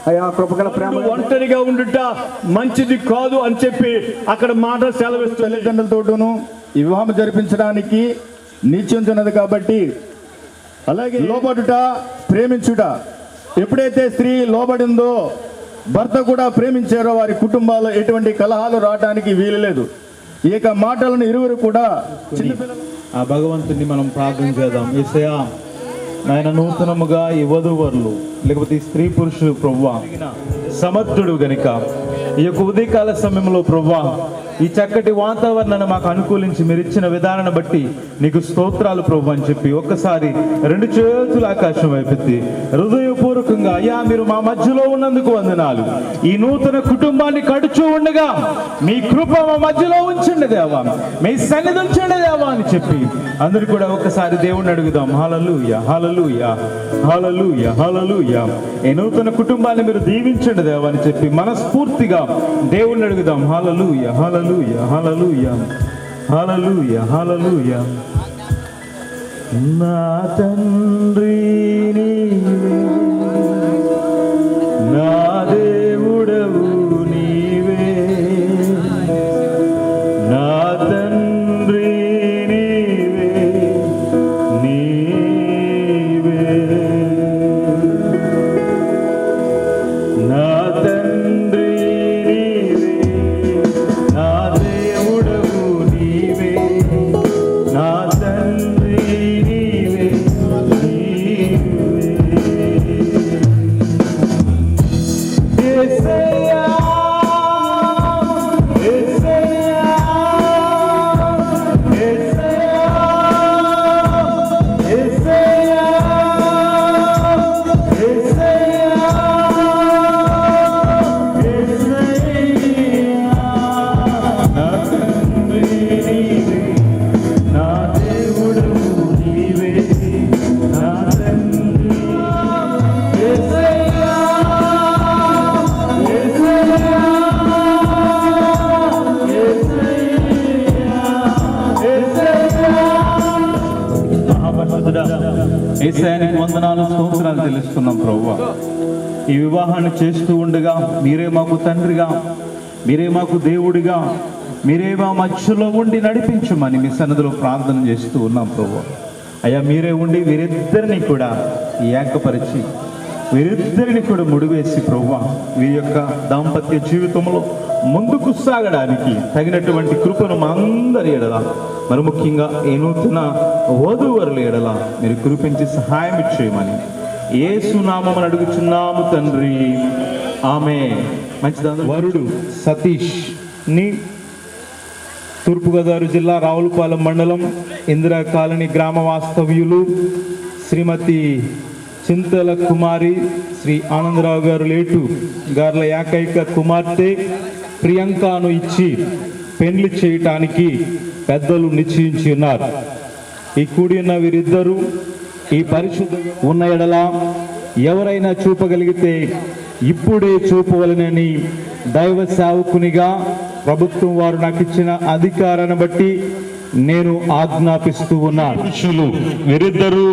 [SPEAKER 13] అయ్యా కృపగల ప్రేమ
[SPEAKER 2] ఒంటరిగా ఉండుట మంచిది కాదు అని చెప్పి అక్కడ మాట సెలవిస్తూ
[SPEAKER 11] తల్లిదండ్రులతోటూను ఈ వివాహం జరిపించడానికి నిశ్చయించున్నది కాబట్టి, అలాగే లోబడుట, ప్రేమించుట. ఎప్పుడైతే స్త్రీ లోబడిందో భర్త కూడా ప్రేమించారో వారి కుటుంబాల్లో ఎటువంటి కలహాలు రావడానికి వీలు లేదు. ఈ యొక్క మాటలను ఇరువురు కూడా
[SPEAKER 14] ఆ భగవంతుని మనం ప్రార్థన చేద్దాం. యేసయ్యా నాయన నూతనముగా ఈ వధూవరులు లేకపోతే ఈ స్త్రీ పురుషులు ప్రభువా సమర్థుడు గనుక ఈ యొక్క ఉదయకాల సమయంలో ప్రభువా ఈ చక్కటి వాతావరణాన్ని మాకు అనుకూలించి మీరు ఇచ్చిన విధానాన్ని బట్టి నీకు స్తోత్రాలు ప్రభు అని చెప్పి ఒక్కసారి 2 చేతులు ఆకాశం వైపెత్తి హృదయపూర్వకంగా అయ్యా మీరు మా మధ్యలో ఉన్నందుకు వందనాలు. ఈ నూతన కుటుంబాన్ని కడుచూ ఉండగా మీ కృప మా మధ్యలో ఉంచండి దేవా, మీ సన్నిధి ఉంచండి దేవా అని చెప్పి అందరూ కూడా ఒక్కసారి దేవుణ్ణి అడుగుదాం. హల్లెలూయా, హల్లెలూయా, హల్లెలూయా, హల్లెలూయా. ఈ నూతన కుటుంబాన్ని మీరు దీవించండి దేవా అని చెప్పి మనస్ఫూర్తిగా దేవుణ్ణి అడుగుదాం. హల్లెలూయా, హల్లెలూయా, హల్లెలూయా, హల్లెలూయా, హల్లెలూయా. నా తండ్రి నీవే, నా దేవుడవు నీవే, నా తండ్రి నీవే, నీవే, నా తండ్రి నీవే, నా దేవుడవు నీవే, నా తండ్రి నీవే, నీవే. ప్రార్థిస్తున్నాం ప్రభువా. ఈ వివాహాన్ని చేస్తూ ఉండగా మీరే మాకు తండ్రిగా, మీరే మాకు దేవుడిగా, మీరే మా మధ్యలో ఉండి నడిపించమని మీ సన్నిధిలో ప్రార్థన చేస్తూ ఉన్నాం ప్రభువా. అయ్యా మీరే ఉండి వీరిద్దరిని కూడా ఏకపరిచి వీరిద్దరిని కూడా ముడివేసి ప్రభువా వీరి యొక్క దాంపత్య జీవితంలో ముందుకు సాగడానికి తగినటువంటి కృపను మా అందరి ఎడల, మరి ముఖ్యంగా ఈ నూతన వధూవరుల ఎడల మీరు కృపించి సహాయం చేయమని యేసు నామమున అడుగుచున్నాము తండ్రి, ఆమేన్. మంచిది. వరుడు సతీష్ ని తూర్పుగోదావరి జిల్లా రావులపాలెం మండలం ఇందిరా కాలనీ గ్రామ వాస్తవ్యులు శ్రీమతి చింతల కుమారి శ్రీ ఆనందరావు గారు లేటు గారుల ఏకైక కుమార్తె ప్రియాంకను ఇచ్చి పెండ్లి చేయటానికి పెద్దలు నిశ్చయించి ఉన్నారు. ఈ కూడి ఉన్న వీరిద్దరూ ఈ పరిశుద్ధ ఉన్న ఎడల ఎవరైనా చూపగలిగితే ఇప్పుడే చూపవలనని దైవ సేవకునిగా ప్రభుత్వం వారు నాకు ఇచ్చిన అధికారాన్ని బట్టి నేను ఆజ్ఞాపిస్తూ ఉన్నాను. పురుషులు వీరిద్దరూ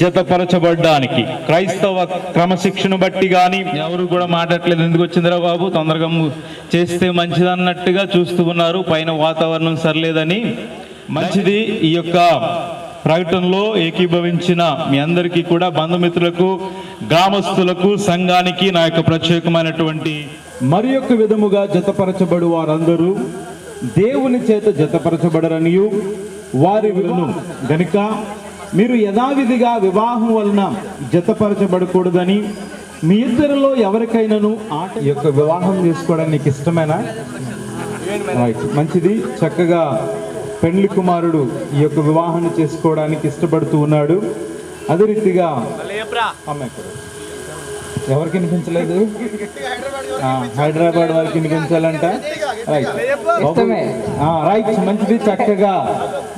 [SPEAKER 14] జతపరచబడ్డానికి క్రైస్తవ క్రమశిక్షణ బట్టి కానీ ఎవరు కూడా మాట్లాడలేదు. ఎందుకు వచ్చిందిరా బాబు, తొందరగా చేస్తే మంచిది అన్నట్టుగా చూస్తూ ఉన్నారు. పైన వాతావరణం సరిలేదని. మంచిది. ఈ యొక్క ప్రకటనలో ఏకీభవించిన మీ అందరికీ కూడా, బంధుమిత్రులకు, గ్రామస్తులకు, సంఘానికి నా యొక్క ప్రత్యేకమైనటువంటి మరి యొక్క విధముగా జతపరచబడు వారందరూ దేవుని చేత జతపరచబడరనియు వారి విలును గనుక మీరు యథావిధిగా వివాహం వలన జతపరచబడకూడదని మీ ఇద్దరిలో ఎవరికైనాను ఈ యొక్క వివాహం చేసుకోవడానికి నీకు ఇష్టమేనా? మంచిది. చక్కగా పెండ్లి కుమారుడు ఈ యొక్క వివాహాన్ని చేసుకోవడానికి ఇష్టపడుతూ ఉన్నాడు. అదే రీతిగా అమ్మాయి కూడా ఎవరికి వినిపించలేదు, హైదరాబాద్ వారికి వినిపించాలంట. రైట్, మంచిది. చక్కగా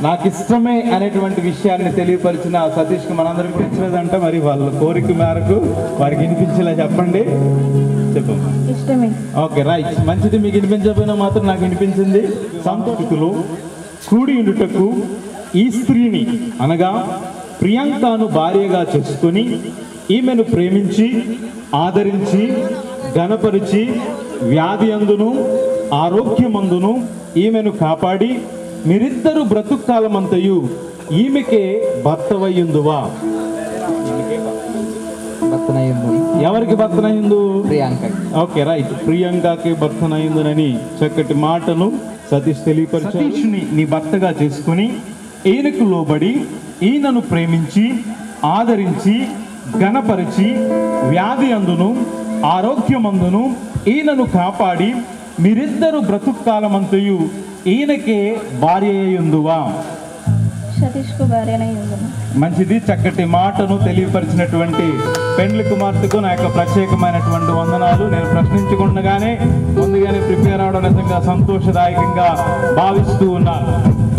[SPEAKER 14] నాకు ఇష్టమే అనేటువంటి విషయాన్ని తెలియపరిచిన సతీష్కి మనందరికి వినిపించలేదంట. మరి వాళ్ళ కోరిక మేరకు వారికి వినిపించేలా చెప్పండి. చెప్పండి. ఓకే, రైట్, మంచిది. మీకు వినిపించకపోయినా మాత్రం నాకు వినిపించింది. సంతృప్తులు కూడి ఉండుటకు ఈ స్త్రీని అనగా ప్రియాంకను భార్యగా చేసుకొని ఈమెను ప్రేమించి ఆదరించి ఘనపరిచి వ్యాధి అందును ఆరోగ్యమందును ఈమెను కాపాడి మీరిద్దరు బ్రతుకాలమంతయు ఈమెకే భర్తవయ్యుందువా? ఎవరికి భర్తనయ్యిందు? ప్రియాంక. ఓకే, రైట్, ప్రియాంకకి భర్తనయ్యిందునని చక్కటి మాటను సతీష్ తెలియపరిచి సతీష్ని నీ భర్తగా చేసుకుని ఈయనకు లోబడి ఈయనను ప్రేమించి ఆదరించి ఘనపరిచి వ్యాధి అందును ఆరోగ్యమందును ఈయనను కాపాడి మీరిద్దరు బ్రతుకాలమంతయు ఈయనకే భార్య అయ్యుందువా?
[SPEAKER 12] సతీష్కు భార్యనై ఉండును.
[SPEAKER 14] మంచిది. చక్కటి మాటను తెలియపరిచినటువంటి పెండ్లి కుమార్తెకు నా యొక్క ప్రత్యేకమైనటువంటి వందనాలు. నేను ప్రశ్నించకుండానే ముందుగానే ప్రిపేర్ అవడం నిజంగా సంతోషదాయకంగా భావిస్తూ ఉన్నాను.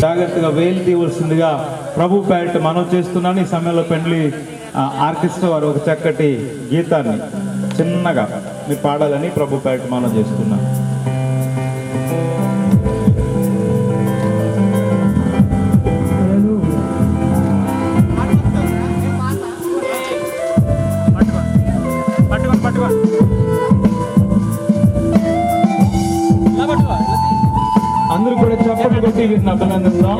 [SPEAKER 14] జాగ్రత్తగా వేలు తీయవలసిందిగా ప్రభు పేరిట మనవి చేస్తున్నాను. ఈ సమయంలో పెండ్లి ఆర్కెస్ట్రా వారు ఒక చక్కటి గీతాన్ని చిన్నగా మీరు పాడాలని ప్రభు పేరిట మనవి చేస్తున్నాను. అందరూ కూడా చప్పట్లు కొట్టి వీరిని అభినందిస్తాం.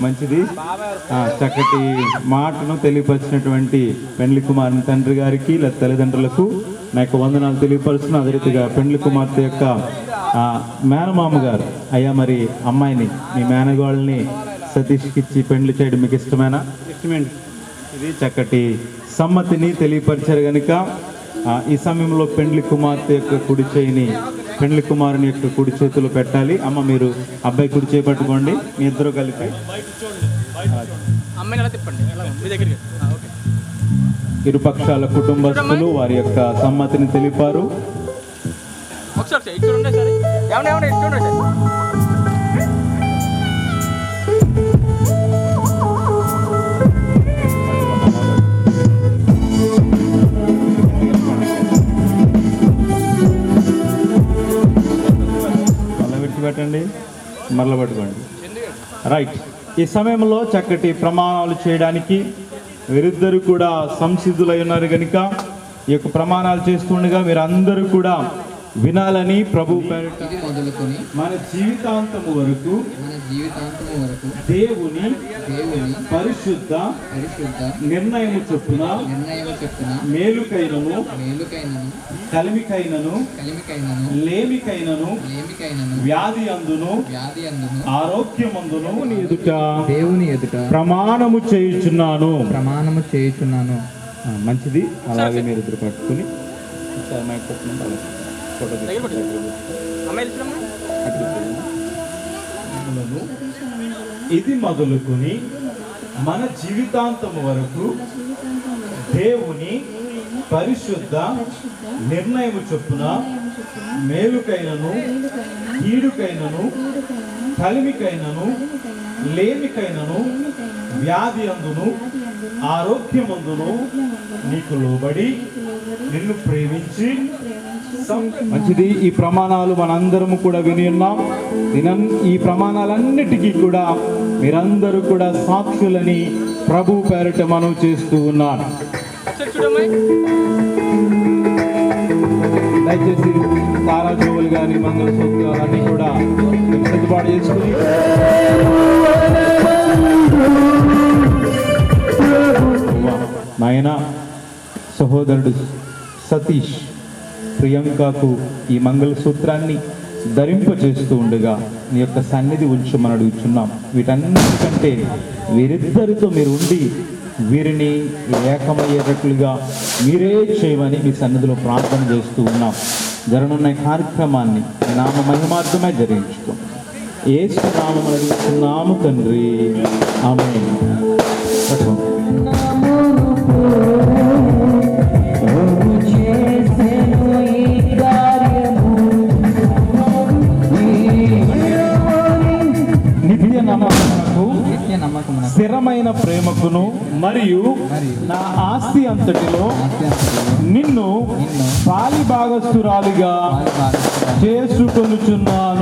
[SPEAKER 14] మంచిది. చక్కటి మాటను తెలియపరిచినటువంటి పెండ్లి కుమారుని తండ్రి గారికి లేదా తల్లిదండ్రులకు నా యొక్క వందనాలు తెలియపరుస్తున్నా. అదే రీతిగా పెండ్లి కుమార్తె యొక్క మేనమామ గారు, అయ్యా మరి అమ్మాయిని మీ మేనగోళ్ళని సతీష్కి ఇచ్చి పెండ్లి చేయడం మీకు ఇష్టమేనా? ఇష్టమేండి. ఇది చక్కటి సమ్మతిని తెలియపరిచారు కనుక ఈ సమయంలో పెండ్లి కుమార్తె యొక్క కుడి చేయిని పెండ్లి కుమారుని యొక్క కుడి చేతులు పెట్టాలి. అమ్మ మీరు అబ్బాయి కుడి చేయి పట్టుకోండి, మీ ఇద్దరు కలిపి. ఇరుపక్షాల కుటుంబస్తులు వారి యొక్క సమ్మతిని తెలిపారు. పట్టుకోండి, మరల పట్టుకోండి. రైట్. ఈ సమయంలో చక్కటి ప్రమాణాలు చేయడానికి వీరిద్దరు కూడా సంసిద్ధులై ఉన్నారు కనుక ఈ యొక్క ప్రమాణాలు చేస్తుండగా మీరు అందరూ కూడా వినాలని ప్రభు పేరిట
[SPEAKER 15] మొదలుకొని
[SPEAKER 14] మన జీవితాంతము వరకు దేవుని పరిశుద్ధ నిర్ణయము చొప్పున మేలుకైనను కలిమికైనను లేమికైనను వ్యాధి అందును ఆరోగ్యమందును
[SPEAKER 15] దేవుని ఎదుట
[SPEAKER 14] ప్రమాణము చేయుచున్నాను.
[SPEAKER 15] మంచిది.
[SPEAKER 14] అలాగే మీరు ఎదురు పట్టుకుని ఇది మొదలుకొని మన జీవితాంతము వరకు దేవుని పరిశుద్ధ నిర్ణయము చొప్పున మేలుకైనను కీడుకైనను కలిమికైనను లేమికైనను వ్యాధి అందును ఆరోగ్యమందును నీకు లోబడి నిన్ను ప్రేమించి. మంచిది. ఈ ప్రమాణాలు మనందరము కూడా విని ఉన్నాం. ఈ ప్రమాణాలన్నిటికీ కూడా మీరందరూ కూడా సాక్షులని ప్రభు పేరిట మనం చేస్తూ ఉన్నారు. దయచేసి తారా చెవులు కానీ మంగళసూత్రాలు అన్నీ కూడా సర్దుబాటు చేసుకుని నాయన సహోదరుడు సతీష్ ప్రియాంకకు ఈ మంగళసూత్రాన్ని ధరింపచేస్తూ ఉండగా నీ యొక్క సన్నిధి ఉంచమని అడుగుచున్నాం. వీటన్నిటికంటే వీరిద్దరితో మీరు ఉండి వీరిని ఏకమయ్యేటట్లుగా మీరే చేయమని మీ సన్నిధిలో ప్రార్థన చేస్తూ ఉన్నాం. జరగనున్న కార్యక్రమాన్ని నామ మహిమార్థమే జరిగించుతాం. యేసు నామమున అడుగుచున్నాము తండ్రి, ఆమేన్. స్థిరమైన ప్రేమకును మరియు నా ఆస్తి అంతటిలో నిన్ను పాలి భాగస్తురాలిగా చేసుకొనుచున్నాను.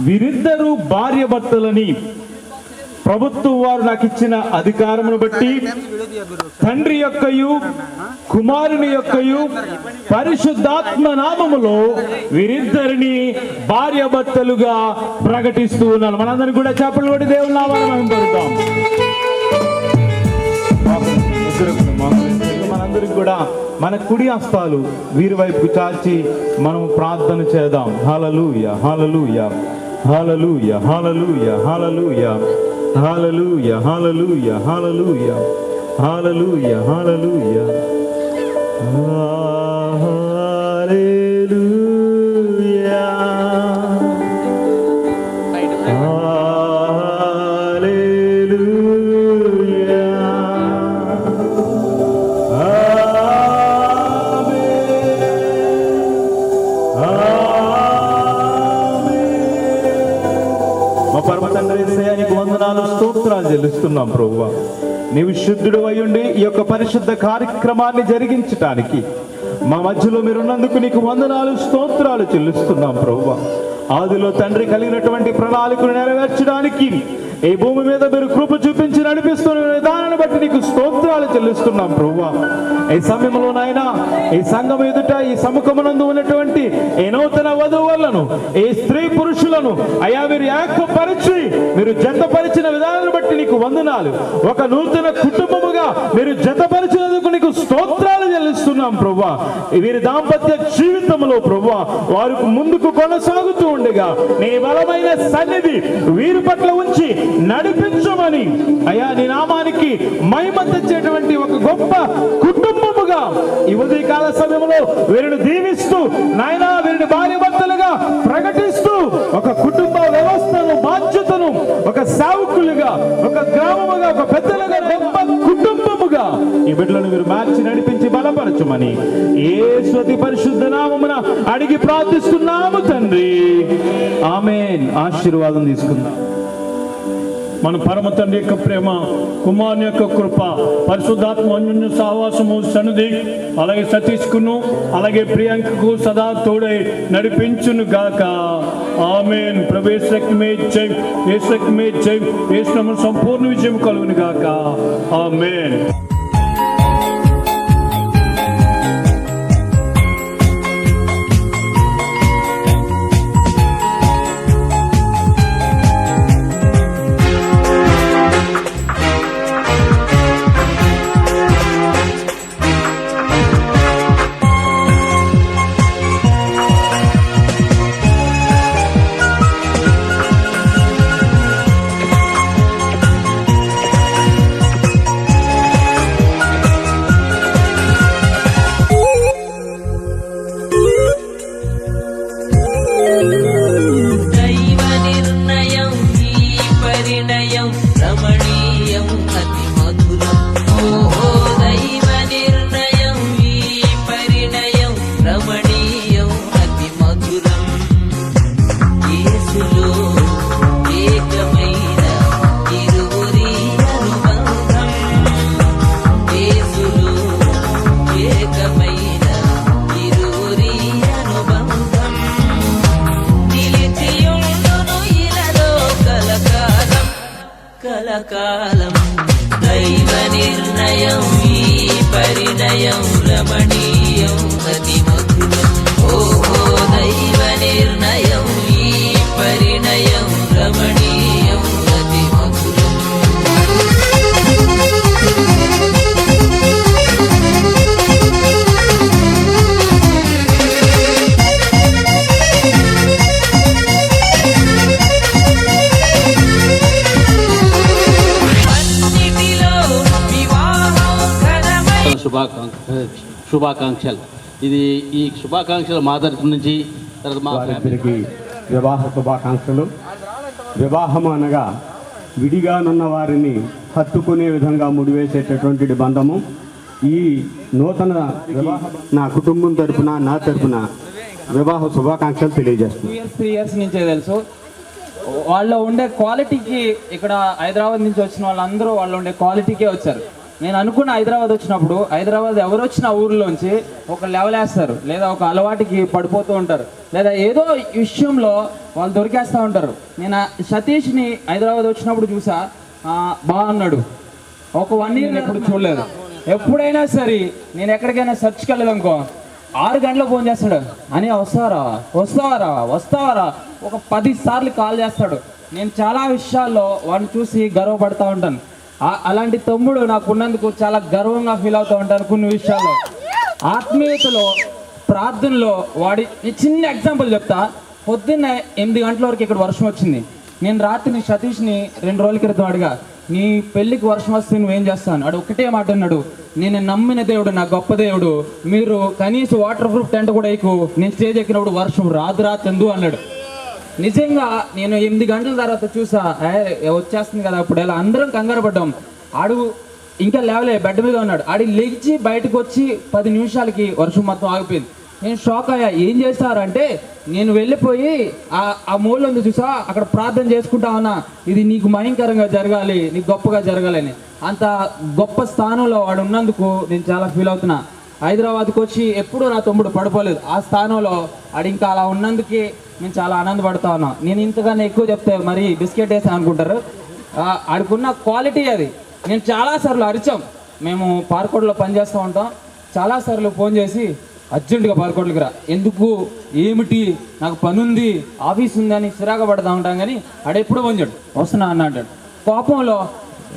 [SPEAKER 14] వీరిద్దరూ భార్య భర్తలని ప్రభుత్వం వారు నాకు ఇచ్చిన అధికారమును బట్టి తండ్రి యొక్కయు కుమారుని యొక్కయు పరిశుద్ధాత్మ నామములో వీరిద్దరిని భార్య భర్తలుగా ప్రకటిస్తూ ఉన్నాను. మనందరం కూడా చప్పట్లు కొట్టి దేవుని నామాన్ని మనం పలుకుతాం. మనందరికి కూడా మన కుడి హస్తాలు వీరి వైపు చాచి మనం ప్రార్థన చేద్దాం. హల్లెలూయా హల్లెలూయా హల్లెలూయా హల్లెలూయా హల్లెలూయా హల్లెలూయా హల్లెలూయా హల్లెలూయా హల్లెలూయా హల్లెలూయా స్తోత్రాలు చెల్లిస్తున్నాం ప్రభువా. నీవు శుద్ధుడు అయ్యుండి ఈ యొక్క పరిశుద్ధ కార్యక్రమాన్ని జరిగించటానికి మా మధ్యలో మీరున్నందుకు నీకు వందనాలు స్తోత్రాలు చెల్లిస్తున్నాం ప్రభువా. ఆదిలో తండ్రి కలిగినటువంటి ప్రణాళికను నెరవేర్చడానికి ఈ భూమి మీద మీరు కృప చూపించి నడిపిస్తున్న విధానాన్ని బట్టి నీకు స్తోత్రాలు చెల్లిస్తున్నాం ప్రభువా. ఈ సమయంలో నాయన ఈ సంఘం ఎదుట ఈ సముఖమునందు ఉన్నటువంటి ఈ నూతన వధువులను ఈ స్త్రీ పురుషులను అయా మీరు ఏకపరిచి మీరు జతపరిచిన విధానాన్ని బట్టి నీకు వందనాలు. ఒక నూతన కుటుంబముగా మీరు జతపరిచినందుకు నీకు స్తోత్రాలు చెల్లిస్తున్నాం ప్రభువా. వీరి దాంపత్య జీవితంలో ప్రభువా వారికి ముందుకు కొనసాగుతూ ఉండగా నీ బలమైన సన్నిధి వీరి పట్ల ఉంచి నడిపించమని అయా నీ నామానికి మహిమ తెచ్చేటువంటి ఒక గొప్ప కుటుంబముగా ఈ ఉదయకాల సమయంలో వీరిని దీవిస్తూ నాయనా వీరిని భార్య భర్తలుగా ప్రకటిస్తూ ఒక కుటుంబ వ్యవస్థను బాధ్యతను ఒక సేవకులుగా ఒక గ్రామముగా ఒక పెద్దలుగా గొప్ప కుటుంబముగా ఈ బిడ్డలను మీరు మార్చి నడిపించి బలపరచమని యేసు అతి పరిశుద్ధ నామమున అడిగి ప్రార్థిస్తున్నాము తండ్రి, ఆమేన్. ఆశీర్వాదం తీసుకుందాం.
[SPEAKER 16] మన పరమ తండ్రి యొక్క ప్రేమ, కుమారుని యొక్క కృప, పరిశుద్ధాత్మ అన్యోన్య సహవాసము సన్నిధి అలాగే సతీష్కును అలాగే ప్రియాంకకు సదా తోడై నడిపించును గాక. ఆమేన్. ప్రవేశమే జై, యేసుమే జై, యేసు సంపూర్ణ విజయం కలుగును గాక. ఆమేన్.
[SPEAKER 17] కలకాలం దైవ నిర్ణయం ఈ పరిణయం రమణీయం అతి మధురం. ఓహో దైవ నిర్ణయం ఈ పరిణయం రమణీయం అతి మధురం.
[SPEAKER 18] శుభాకాంక్షలు. ఇది ఈ శుభాకాంక్షలు మా తరఫు నుంచి
[SPEAKER 13] వారిద్దరికి వివాహ శుభాకాంక్షలు. వివాహం అనగా విడిగానున్న వారిని హత్తుకునే విధంగా ముడివేసేటటువంటి బంధము. ఈ నూతన వివాహ నా కుటుంబం తరపున నా తరపున వివాహ శుభాకాంక్షలు తెలియజేస్తున్నాను.
[SPEAKER 3] 3 years నుంచే తెలుసు. వాళ్ళు ఉండే క్వాలిటీకి ఇక్కడ హైదరాబాద్ నుంచి వచ్చిన వాళ్ళందరూ వాళ్ళు ఉండే క్వాలిటీకే వచ్చారు. నేను అనుకున్న హైదరాబాద్ వచ్చినప్పుడు హైదరాబాద్ ఎవరు వచ్చిన ఊర్లోంచి ఒక లెవెల్ వేస్తారు, లేదా ఒక అలవాటుకి పడిపోతూ ఉంటారు, లేదా ఏదో విషయంలో వాళ్ళు దొరికేస్తూ ఉంటారు. నేను సతీష్ని హైదరాబాద్ వచ్చినప్పుడు చూసా, బాగున్నాడు. ఒక 1 year ఎప్పుడు చూడలేదు. ఎప్పుడైనా సరే నేను ఎక్కడికైనా సెర్చ్కి వెళ్ళదనుకో 6 గంటలకు ఫోన్ చేస్తాడు, అని వస్తావారా ఒక 10 సార్లు కాల్ చేస్తాడు. నేను చాలా విషయాల్లో వాడిని చూసి గర్వపడతా ఉంటాను. అలాంటి తమ్ముడు నాకు ఉన్నందుకు చాలా గర్వంగా ఫీల్ అవుతూ ఉంటాను. కొన్ని విషయాల్లో ఆత్మీయతలో ప్రార్థనలో వాడి చిన్న ఎగ్జాంపుల్ చెప్తా. పొద్దున్న 8 గంటల వరకు ఇక్కడ వర్షం వచ్చింది. నేను రాత్రి సతీష్ని 2 రోజుల క్రితం అడిగా, నీ పెళ్ళికి వర్షం వస్తే నువ్వేం చేస్తాను? అడు ఒకటే మాట అన్నాడు, నేను నమ్మిన దేవుడు నా గొప్ప దేవుడు, మీరు కనీసం వాటర్ ప్రూఫ్ టెంట్ కూడా ఎక్కువ, నేను స్టేజ్ ఎక్కినప్పుడు వర్షం రాదు అన్నాడు. నిజంగా నేను 8 గంటల తర్వాత చూసా, వచ్చేస్తుంది కదా అప్పుడు ఎలా అందరం కంగారు పడ్డాం. ఆడు ఇంకా లేవలే, బెడ్ మీద ఉన్నాడు. ఆడి లెగిచి బయటకు వచ్చి 10 నిమిషాలకి వర్షం మొత్తం ఆగిపోయింది. నేను షాక్ అయ్యా. ఏం చేస్తారంటే నేను వెళ్ళిపోయి ఆ మూల ఉంది చూసా, అక్కడ ప్రార్థన చేసుకుంటా ఉన్నా, ఇది నీకు భయంకరంగా జరగాలి, నీకు గొప్పగా జరగాలని. అంత గొప్ప స్థానంలో వాడు ఉన్నందుకు నేను చాలా ఫీల్ అవుతున్నా. హైదరాబాద్కి వచ్చి ఎప్పుడూ నా తమ్ముడు పడిపోలేదు. ఆ స్థానంలో ఆడు ఇంకా అలా ఉన్నందుకే నేను చాలా ఆనందపడతా ఉన్నా. నేను ఇంతకన్నా ఎక్కువ చెప్తే మరి బిస్కెట్ వేసా అనుకుంటారు. ఆడుకున్న క్వాలిటీ అది. నేను చాలాసార్లు అరిచాం, మేము పార్కోడ్లో పనిచేస్తూ ఉంటాం, చాలాసార్లు ఫోన్ చేసి అర్జెంటుగా పార్కోడ్లకి రా, ఎందుకు ఏమిటి నాకు పని ఉంది ఆఫీస్ ఉందని సిరాగా పడతా ఉంటాం, కానీ ఆడెప్పుడు పొంచాడు వస్తున్నా అన్న అంటాడు. కోపంలో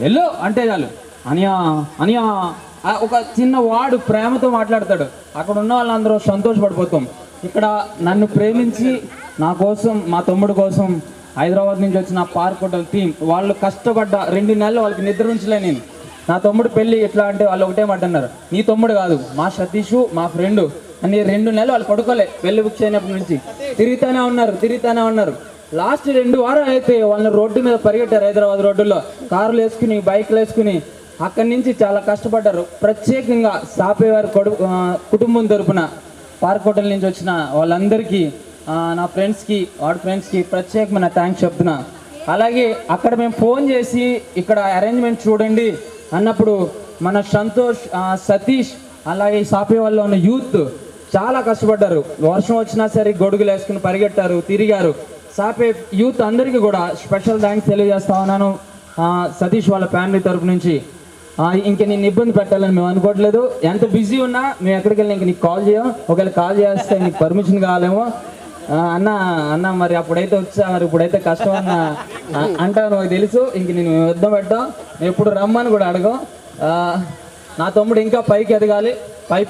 [SPEAKER 3] వెళ్ళు అంటే చాలు అనియా అనియా ఒక చిన్న వాడు ప్రేమతో మాట్లాడతాడు. అక్కడ ఉన్న వాళ్ళందరూ సంతోషపడిపోతాం. ఇక్కడ నన్ను ప్రేమించి నా కోసం, మా తమ్ముడు కోసం హైదరాబాద్ నుంచి వచ్చిన పార్క్ హోటల్ టీం వాళ్ళు కష్టపడ్డ 2 నెలలు వాళ్ళకి నిద్ర ఉంచలే నేను. నా తమ్ముడు పెళ్ళి ఎట్లా అంటే వాళ్ళు ఒకటే మాట అన్నారు, నీ తమ్ముడు కాదు మా సతీషు మా ఫ్రెండు అని. 2 నెలలు వాళ్ళు పడుకోలే, పెళ్ళి బుక్ చేయనప్పటి నుంచి తిరుగుతూనే ఉన్నారు. లాస్ట్ 2 వారాలు అయితే వాళ్ళని రోడ్డు మీద పరిగెట్టారు, హైదరాబాద్ రోడ్డులో కార్లు వేసుకుని బైక్లు వేసుకుని. అక్కడి నుంచి చాలా కష్టపడ్డారు. ప్రత్యేకంగా సాపేవారి కుటుంబం తరపున పార్క్ హోటల్ నుంచి వచ్చిన వాళ్ళందరికీ, నా ఫ్రెండ్స్కి వాడి ఫ్రెండ్స్కి ప్రత్యేకమైన థ్యాంక్స్ చెప్తున్నా. అలాగే అక్కడ మేము ఫోన్ చేసి ఇక్కడ అరేంజ్మెంట్ చూడండి అన్నప్పుడు మన సంతోష్, సతీష్ అలాగే సాపే వాళ్ళు ఉన్న యూత్ చాలా కష్టపడ్డారు. వర్షం వచ్చినా సరే గొడుగులు వేసుకుని పరిగెట్టారు, తిరిగారు. సాపే యూత్ అందరికీ కూడా స్పెషల్ థ్యాంక్స్ తెలియజేస్తా ఉన్నాను సతీష్ వాళ్ళ ఫ్యామిలీ తరపు నుంచి. ఇంక నేను ఇబ్బంది పెట్టాలని మేము అనుకోవట్లేదు. ఎంత బిజీ ఉన్నా మేము ఎక్కడికి వెళ్ళి ఇంక నీకు కాల్ చేయం, ఒకవేళ కాల్ చేస్తే నీకు పర్మిషన్ కావాలేమో అన్న మరి అప్పుడైతే వచ్చా, మరి ఇప్పుడైతే కష్టం అన్న అంటావు, నాకు తెలుసు. ఇంక నేను యుద్ధం పెట్టాం, ఎప్పుడు రమ్మని కూడా అడగం. నా తమ్ముడు ఇంకా పైకి ఎదగాలి,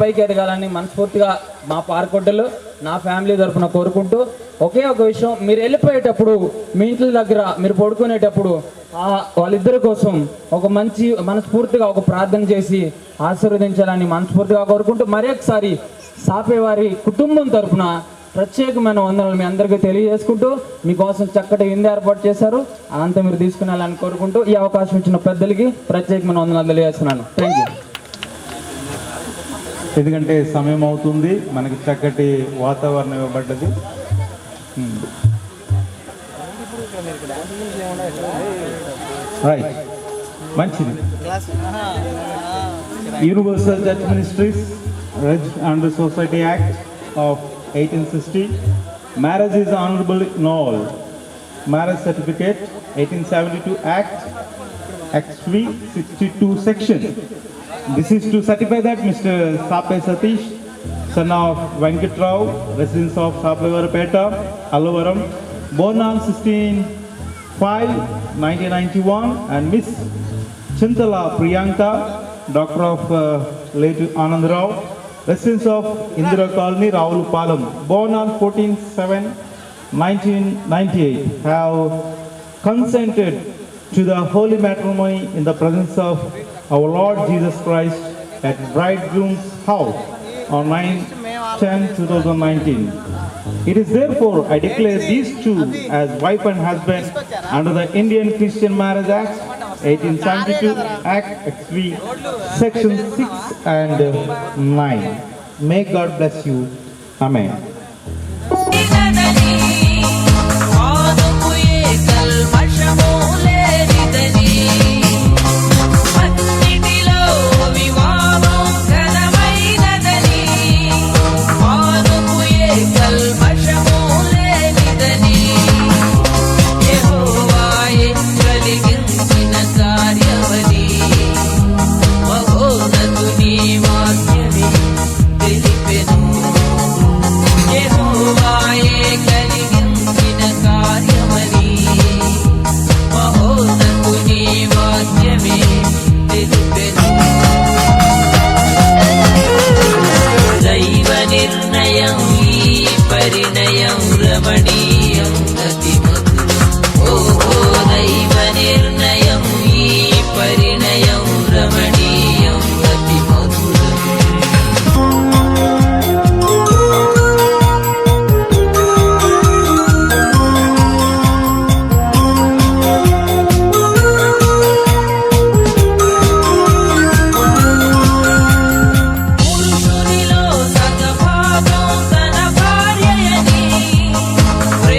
[SPEAKER 3] పైకి ఎదగాలని మనస్ఫూర్తిగా మా పార్క్ హోటల్ నా ఫ్యామిలీ తరఫున కోరుకుంటూ, ఒకే ఒక విషయం, మీరు వెళ్ళిపోయేటప్పుడు మీ ఇంట్ల దగ్గర మీరు పడుకునేటప్పుడు వాళ్ళిద్దరి కోసం ఒక మంచి మనస్ఫూర్తిగా ఒక ప్రార్థన చేసి ఆశీర్వదించాలని మనస్ఫూర్తిగా కోరుకుంటూ, మరొకసారి సాపేవారి కుటుంబం తరఫున ప్రత్యేకమైన వందనాలు మీ అందరికీ తెలియజేసుకుంటూ, మీకోసం చక్కటి విందు ఏర్పాటు చేశారు, అంతా మీరు తీసుకున్నాలని కోరుకుంటూ ఈ అవకాశం ఇచ్చిన పెద్దలకి ప్రత్యేకమైన వందనాలు తెలియజేస్తున్నాను. Thank you.
[SPEAKER 14] ఎందుకంటే సమయం అవుతుంది, మనకి చక్కటి వాతావరణం ఇవ్వబడ్డది. రైట్, మంచిది. Universal church ministries under society act of 1860, marriage is honorable in all. Marriage certificate 1872 Act 62 section. This is to certify that Mr. Sape Satish, son of Venkat Rao, residence of Sapevarapeta, Allavaram, born on 16/5/1991, and Miss Chintala Priyanka, daughter of late Anand Rao, residents of Indira Colony, Raulupalam, born on 14/7/1998, have consented to the holy matrimony in the presence of our Lord Jesus Christ at bridegroom's house on 9/10/2019. It is therefore I declare these two as wife and husband under the Indian Christian Marriage Act 1872 Act XV Section 6 and 9. May God bless you. Amen.
[SPEAKER 17] ప్రేమ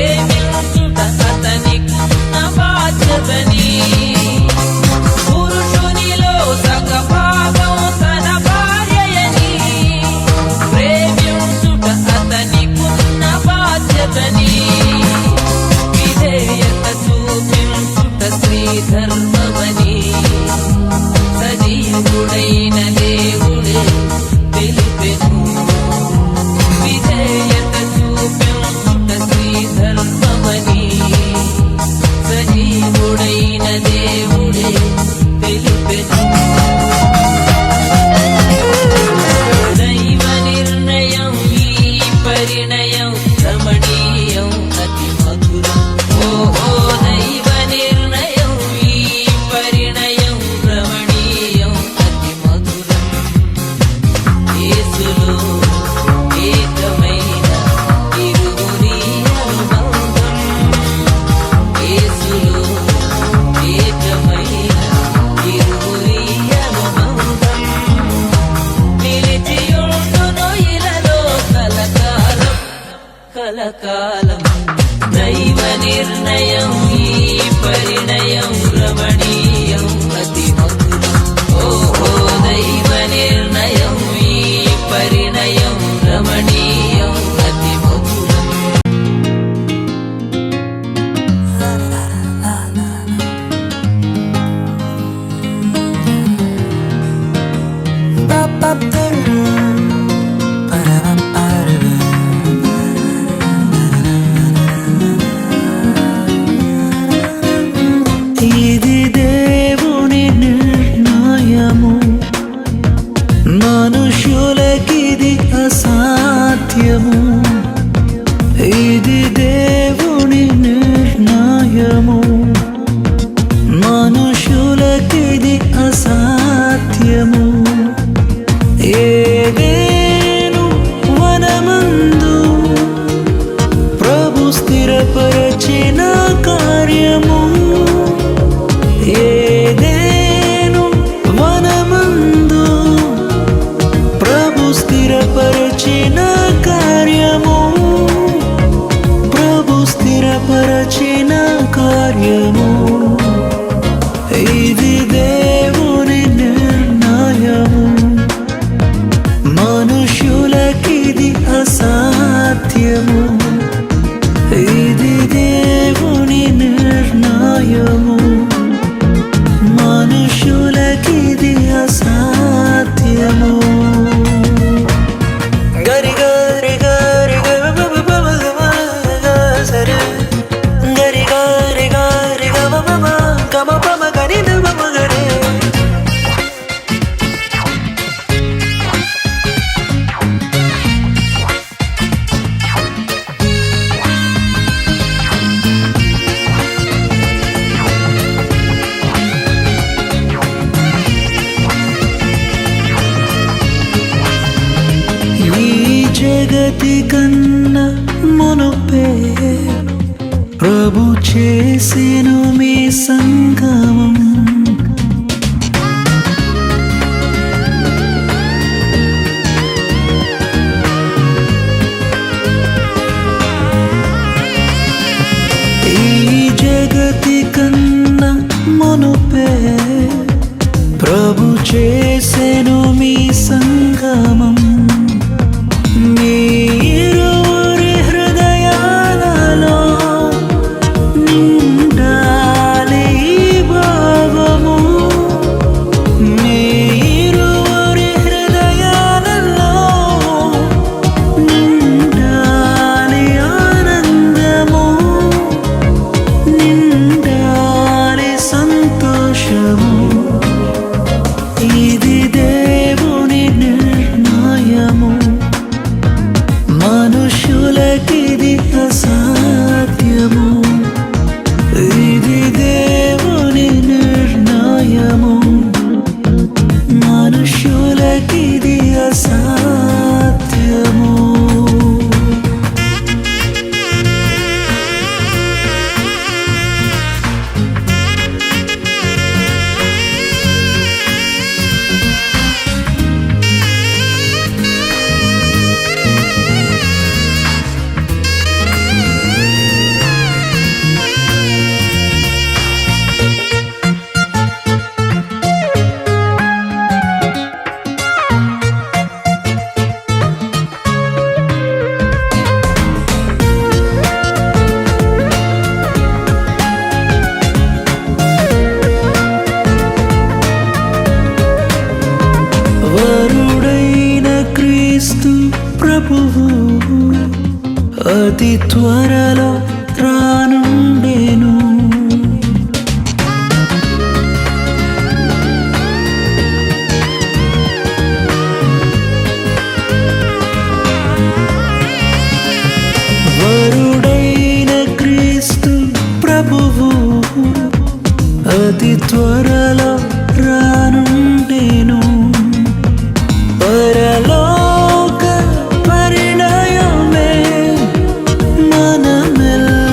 [SPEAKER 17] కాలం దైవ నిర్ణయం ఈ పరిణయం రమణీయం అతి మధురం ఓహో దైవ నిర్ణయం ఈ పరిణయం రమణీయం అతి మధురం
[SPEAKER 9] ఇది దేవుని నిర్ణయము మనుషులకిది అసాధ్యము ఇది దేవుని నిర్ణయము మనుషులకిది అసాధ్యము ఏదేను వనమందు ప్రభు స్థిరపరచిన కార్యము ఏదేను వనమందు ప్రభు స్థిరపరచిన కార్యము ప్రభు స్థిరపరచిన కార్యము ఇది దేవుని నిర్ణయము మనుషులకిది అసాధ్యము ఇది దేవుని నిర్ణయము మనుషులకిది అసాధ్యము గరి గరి గరి సరే గరి గరి గరి గమ పమ గరి నమ గరే జగతి కన్నా మునుపే ప్రభు చేసెను మీ సంగమం ఈ జగతి కన్నా మునుపే ప్రభు చేసెను మీ సంగమం మీరురి హృదయాలలో నిండాలి భావము మీరురి హృదయాలలో నిండాలి ఆనందము నిండాలి సంతోషము ఇది దేవుని నిర్ణయము మనుషులకిది అసాధ్యము ఇది దేవుని నిర్ణయము మనుషులకిది అసాధ్యము వరుడైన క్రీస్తు ప్రభువు అతి త్వరలో రానుండెను వరుడైన క్రీస్తు ప్రభువు అతి త్వరలో రానుండెను పరలోక పరిణయమే మనమెల్లరము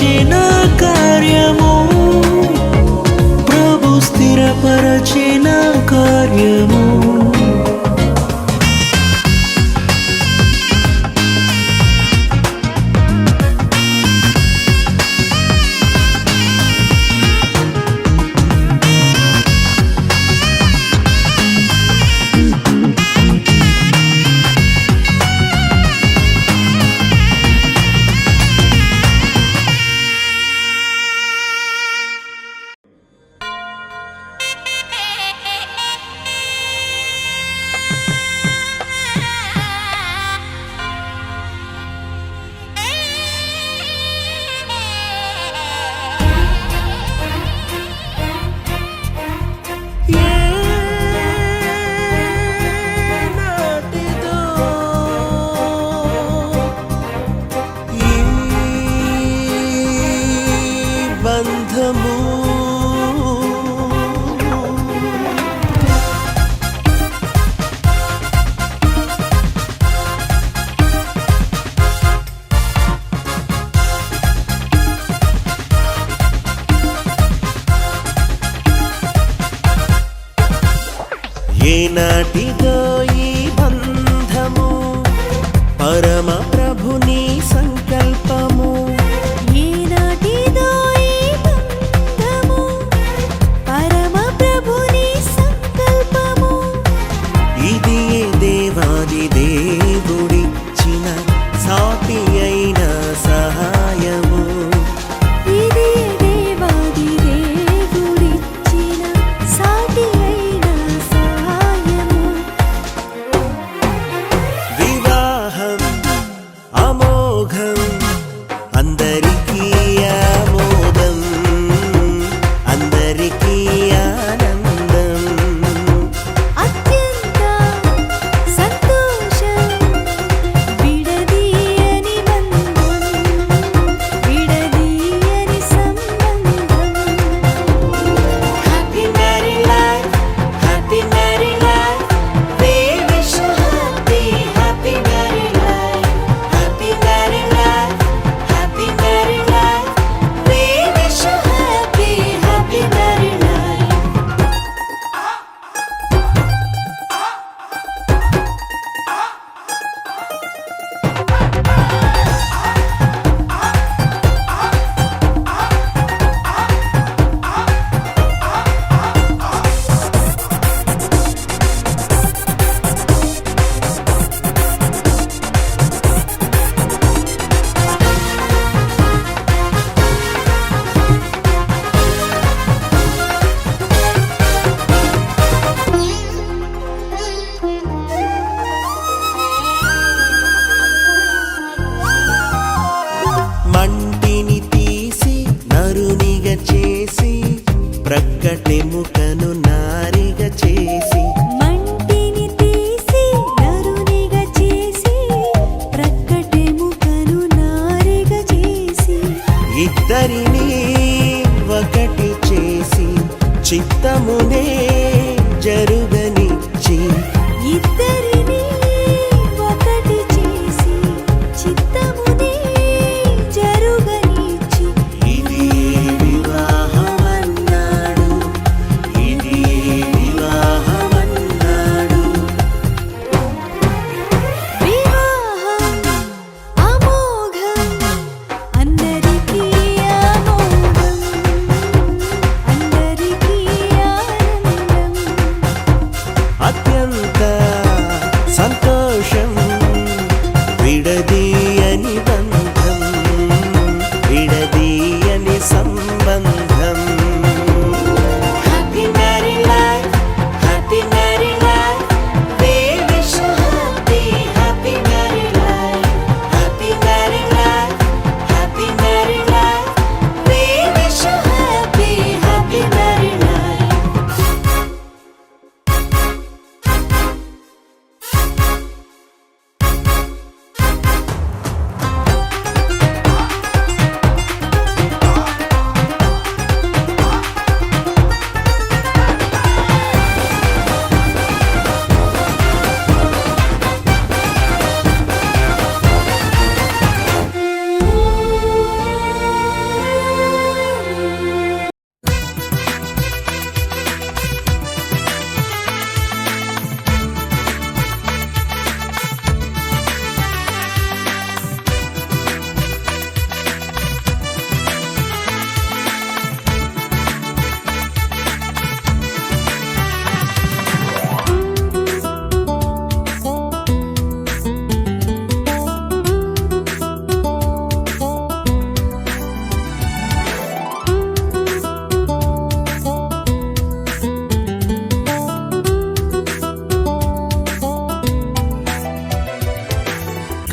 [SPEAKER 9] స్థిరపరచిన కార్యము, ప్రభు స్థిరపరచిన కార్యము. ఏనాటిదో ఈ బంధము, పరమ ప్రభుని సంకల్పము.
[SPEAKER 7] ఏనాటిదో ఈ బంధము, పరమ ప్రభుని సంకల్పము.
[SPEAKER 9] ఇది దేవాది దేవుడిచ్చిన సాటి అయిన సహాయము.
[SPEAKER 7] ఇది దేవాది దేవుడిచ్చిన సాటి అయిన సహాయము.
[SPEAKER 9] వివాహం అమోఘం, అందరికీ ఆమోదం, అందరికీ ఆనందం.
[SPEAKER 7] అత్యంత సంతోషం, విడదీయని బంధం, విడదీయని సంబంధం.
[SPEAKER 9] Happy married life, happy married life. We wish you happy, happy married life. Happy married life, happy married life. We wish you happy, happy married life. మంటిని తీసి నరునిగా చేసి, ప్రక్కటెముకను నారిగా చేసి.
[SPEAKER 7] మంటిని తీసి నరునిగా చేసి, ప్రక్కటెముకను నారిగా చేసి.
[SPEAKER 9] ఇద్దరిని ఒకటి చేసి, చిత్తమునే జరుగనిచ్చి.
[SPEAKER 7] ఇద్దరిని ఒకటి చేసి, చిత్తమునే జరుగనిచ్చి.
[SPEAKER 9] ఇది వివాహమన్నాడు, ఇది వివాహమన్నాడు.
[SPEAKER 7] వివాహం అమోఘం, అందరికీ ఆమోదం, అందరికీ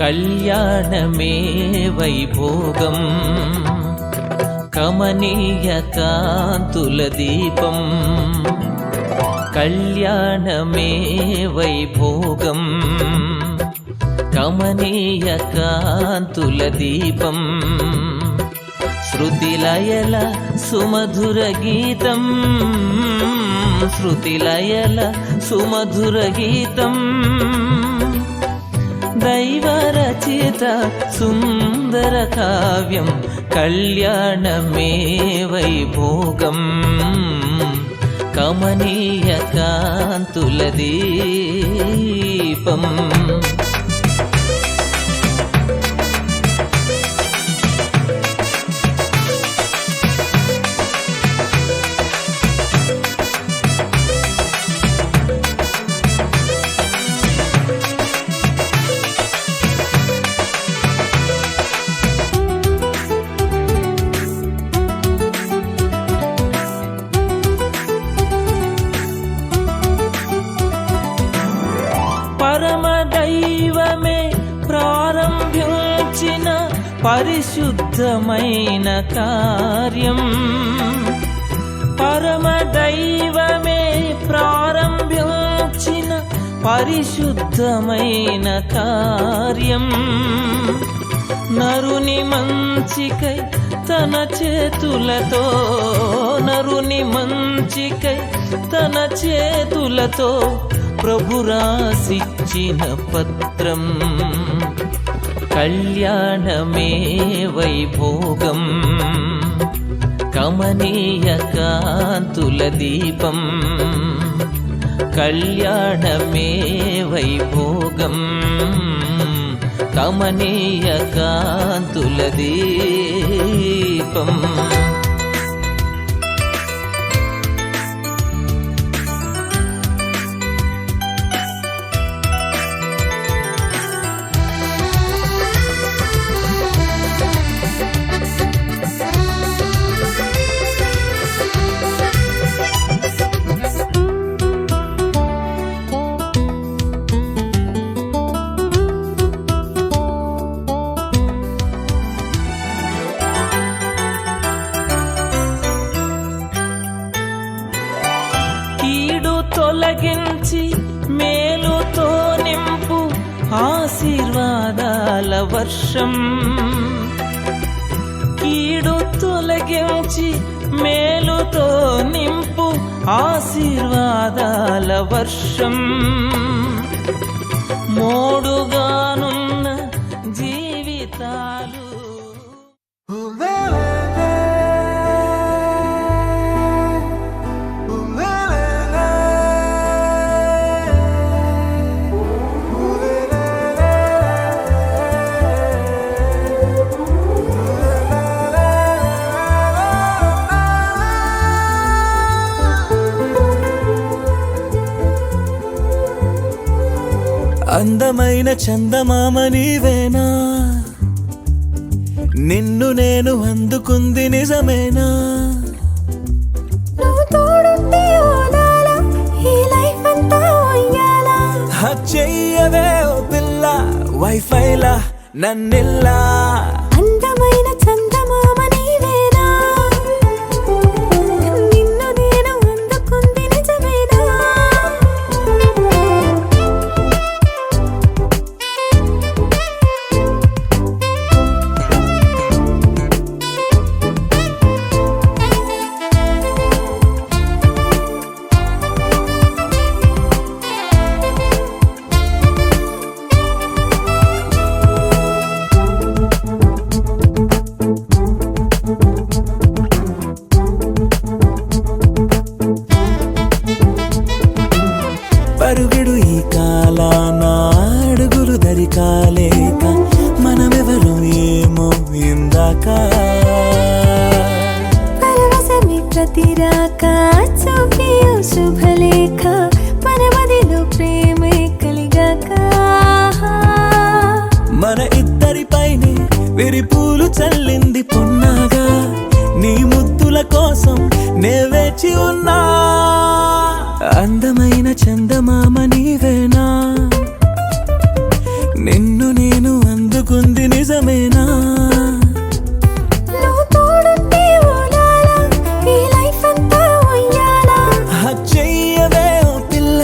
[SPEAKER 17] కళ్యాణమే వైభోగం కమనీయ కాంతుల దీపం కళ్యాణమే వైభోగం కమనీయ కాంతుల దీపం శృతిలయల సుమధుర గీతం శృతిలయల సుమధుర గీతం దైవరచిత సుందర కావ్యం కళ్యాణమే వైభోగం కమనీయ కాంతుల దీపం పరమదైవమే ప్రారంభించిన పరిశుద్ధమైన కార్యం పరమదైవమే ప్రారంభించిన పరిశుద్ధమైన కార్యం నరుని మంచికై తన చేతులతో నరుని మంచికై తన చేతులతో ప్రభు రాసిచ్చిన పత్రం కళ్యాణమే వైభోగం కమనీయ కాంతుల దీపం కళ్యాణమే వైభోగం కమనీయ కాంతుల దీపం తొలగించి మేలుతో నింపు ఆశీర్వాదాల వర్షం కీడు తొలగించి మేలుతో నింపు ఆశీర్వాదాల వర్షం మోడుగానున్న జీవితాలు
[SPEAKER 1] అందమైన చందమామ నీవేనా నిన్ను నేను అందుకుంది నిజమేనా
[SPEAKER 7] నువ్వు తోడుంటే ఓదాల ఈ లైఫ్ అంతా ఉయ్యాలా
[SPEAKER 1] చెయ్యవే ఓ పిల్ల వైఫైలా నన్నిల్లా
[SPEAKER 7] అందమైన చందమామ నీవేనా నిన్ను నేను అందుకుంది నిజమేనా
[SPEAKER 1] పరుగుడు ఈ కాలాన అడుగులు దరికాలేక మనమెవరు ఏమో ఇందాక
[SPEAKER 7] పరవశమే ప్రతిరాక చూపి శుభలేఖ మన మదిలో ప్రేమే కలిగాక
[SPEAKER 1] మన ఇద్దరిపైనే విరిపూలు చల్లింది పొన్నాగా నీ ముద్దుల కోసం నే వేచి ఉన్నా అందమైన చందమామ నీవేనా నిన్ను నేను ఉంది నిజమేనా?
[SPEAKER 7] నువ్వు తోడుంటే ఊడాలా, ఈ లైఫ్ అంతా ఉయ్యాలా.
[SPEAKER 1] చెయ్యవే ఓ పిల్ల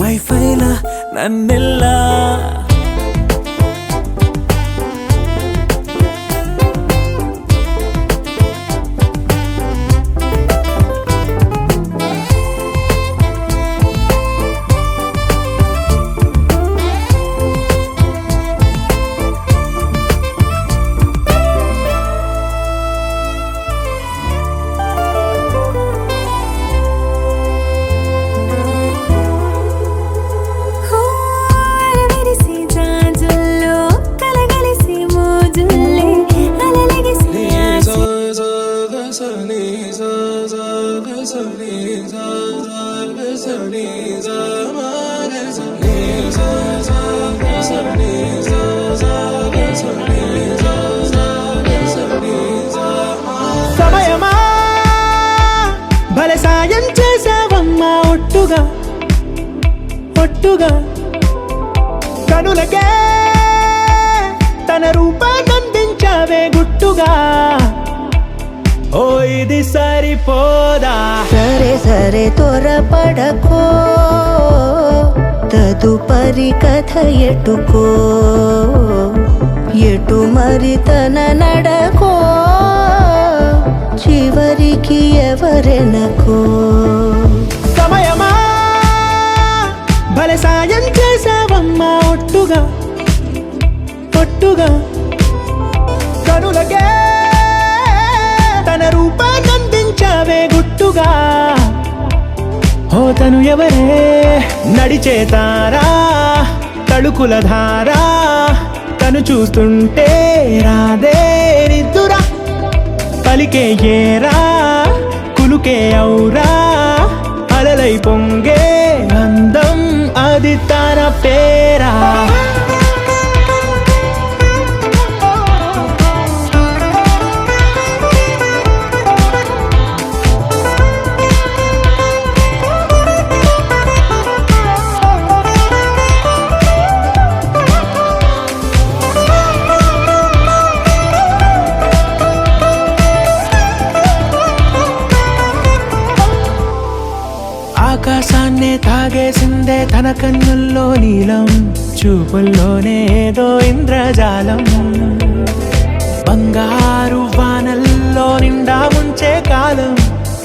[SPEAKER 1] వైఫైలా నన్నెల్లా.
[SPEAKER 7] అలవిరిసి జాజుల్లో కలగలిసి మోజుల్లే అలలగిసి
[SPEAKER 19] సమయమా భలే సాయం చేసావమ్మా ఒట్టుగా ఒట్టుగా కనులకే తన రూపాన్నందించావే గుట్టుగా. ఓ ఇది సరిపోదా?
[SPEAKER 9] సరే సరే త్వరపడకో, తదుపరి కథ ఎటుకో, ఎటు మరి తన నడకో, చివరికి ఎవరెనకో.
[SPEAKER 19] సమయమా భలే సాయం చేసావమ్మా ఒట్టుగా ఒట్టుగా కనులకే తన రూపాన్నందించావే గుట్టుగా. ఓ తను ఎవరే నడిచే తారా, తళుకుల ధారా, తను చూస్తుంటే రాదే నిద్దురా. పలికే ఏరా కులుకే ఔరా, అలలై పొంగే అందం అది తన పేరా. ఆకాశాన్నే తాగేసిందే తన కన్నుల్లో నీలం, చూపుల్లోనే ఏదో ఇంద్రజాలం. బంగారు వానల్లో నిండా ముంచే కాలం,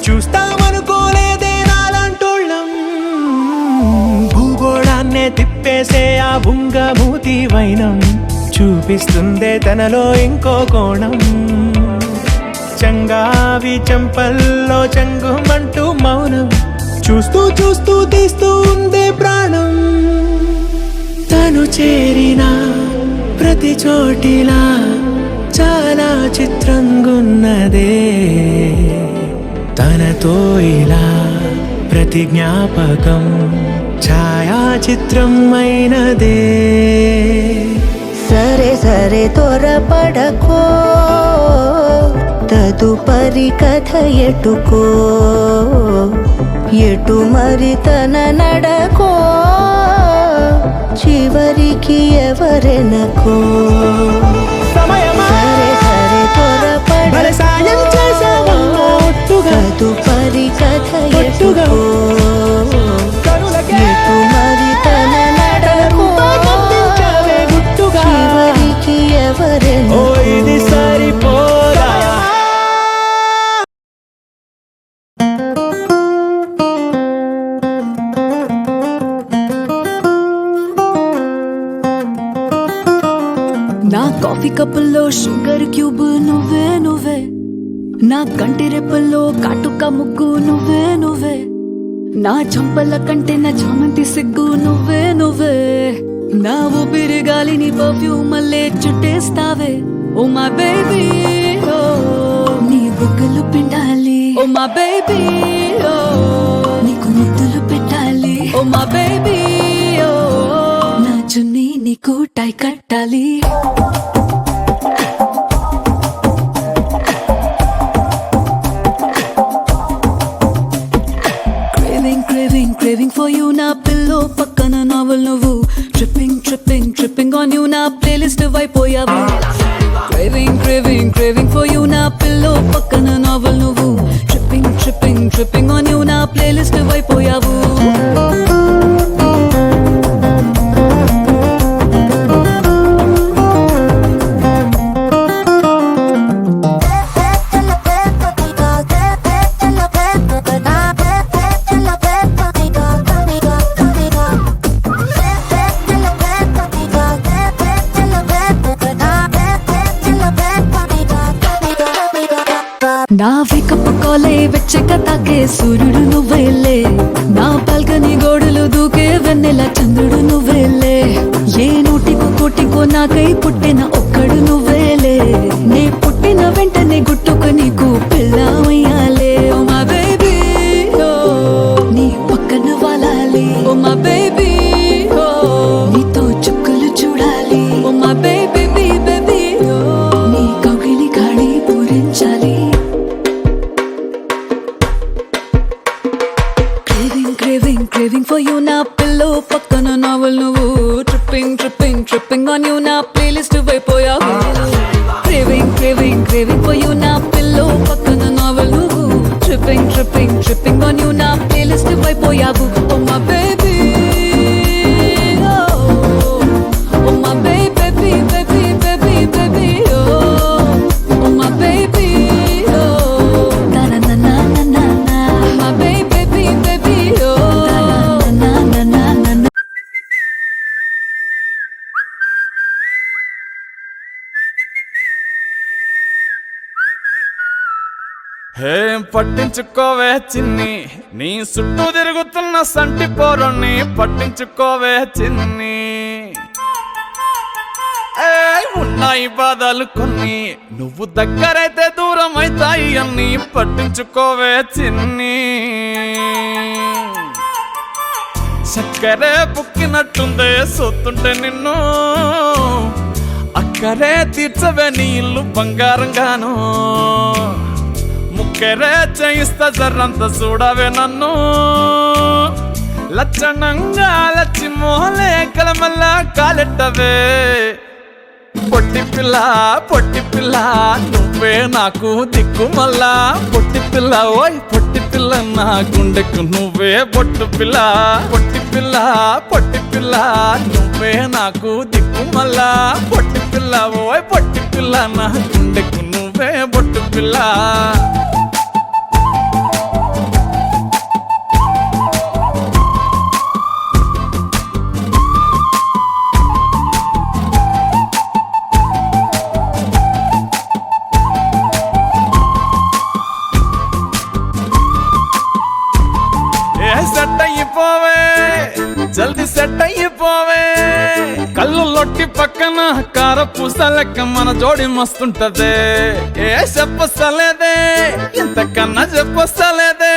[SPEAKER 19] చూస్తామనుకోలేదే నాలంటోళ్ళం. భూగోళాన్నే తిప్పేసే ఆ బుంగమూతి వైనం, చూపిస్తుందే తనలో ఇంకో కోణం. చంగావి చెంపల్లో చెంగుమంటూ మౌనం, చూస్తూ చూస్తూ తీస్తూ ఉందే ప్రాణం. తను చేరిన ప్రతి చోటిలా చాలా చిత్రంగున్నదే, తనతో ఇలా ప్రతి జ్ఞాపకం ఛాయాచిత్రం అయినదే.
[SPEAKER 9] సరే సరే త్వరపడకో, తదుపరి కథ ఎటుకో, ఎటు మరి తన నడకో, చివరికి ఎవరెనకో. సరే సరే త్వరపడకో, తదుపరి కథ ఎటుకో, ఎటు మరి తన నడకో, చివరికి ఎవరెనకో.
[SPEAKER 19] ఇది సరిపోదా?
[SPEAKER 20] నా కాఫీ కప్పుల్లో షుగర్ క్యూబ్ నువ్వే నువ్వే, నా కంటి రెప్పల్లో కాటుక ముగ్గు నువ్వే నువ్వే, నా చంపల కంటే నా చామంతి సిగ్గు నువ్వే నువ్వే, నా ఊపిరి గాలిని పర్ఫ్యూమ్ మల్లే చుట్టేస్తావే. ఓ మై బేబీ ఓ, నీ బుగ్గలు పిండాలి. ఓ మై బేబీ ఓ, నీకు ముద్దులు పెట్టాలి. ఓ మై బేబీ ఓ, నా చున్నీ నీకు టై కట్టాలి. Craving for you, నా పిల్లో పక్కన నావల్ నువ్వు, tripping on you, నా ప్లేలిస్ట్ వైపోయావు. వేకప్ కాలే వెచ్చక తాకే సూర్యుడు నువ్వేలే నా బాల్కనీ గోడలు దూకే వెన్నెల చంద్రుడు నువ్వేలే ఏ నూటికో కోటికో నాకై పుట్టిన ఒక్కడు నువ్వేలే నే పుట్టిన వెంటనే గుట్టుకు నీకు పిల్లమయ్యాలే ఓ మా బేబీ నీ పక్కన వాలాలి ఓ మా బేబీ నీతో చుక్కలు చూడాలి ఓ మా బేబీ బేబీ నీ కౌగిలి గాడి పూరించాలి Craving for you నా పిల్లో పక్కన నావల్ నువ్వు tripping on you నా ప్లేలిస్ట్ అయిపోయావు craving for you నా పిల్లో పక్కన నావల్ నువ్వు tripping on you నా ప్లేలిస్ట్ అయిపోయావు oh my baby oh my baby oh my baby na na na na na na my baby
[SPEAKER 21] ఏం పట్టించుకోవే చిన్ని నీ చుట్టూ తిరుగుతున్న సంటి పోరుని పట్టించుకోవే చిన్ని ఉన్నాయి బాధలు కొన్ని నువ్వు దగ్గరైతే దూరం అవుతాయి అన్ని పట్టించుకోవే చిన్ని చక్కరే బుక్కినట్టుందే సొత్తుంటే నిన్ను అక్కరే తీర్చవే నీ ఇల్లు బంగారంగాను ముక్కరే చేయిస్తా జర్రంత చూడవే నన్ను లచ్చణంగా లచ్చి మోహలే కలమల్లా కాలెట్టవే పొట్టి పిల్ల నువ్వే నాకు దిక్కు మళ్ళా పొట్టి పిల్ల ఓయ్ పొట్టి పిల్ల నా గుండెకు నువ్వే బొట్టు పిల్ల పొట్టి పిల్ల నువ్వే నాకు దిక్కు మళ్ళా పొట్టి పిల్ల ఓయ్ పొట్టి పిల్ల నా గుండెకు నువ్వే బొట్టు పిల్ల సెట్ అయిపోవే జల్దీ సెట్ అయిపోవే కళ్ళు లొట్టి పక్కన కార పూసలెక్క మన జోడి మస్తుంటదే ఏ చెప్పలేదే ఇంతకన్నా చెప్పలేదే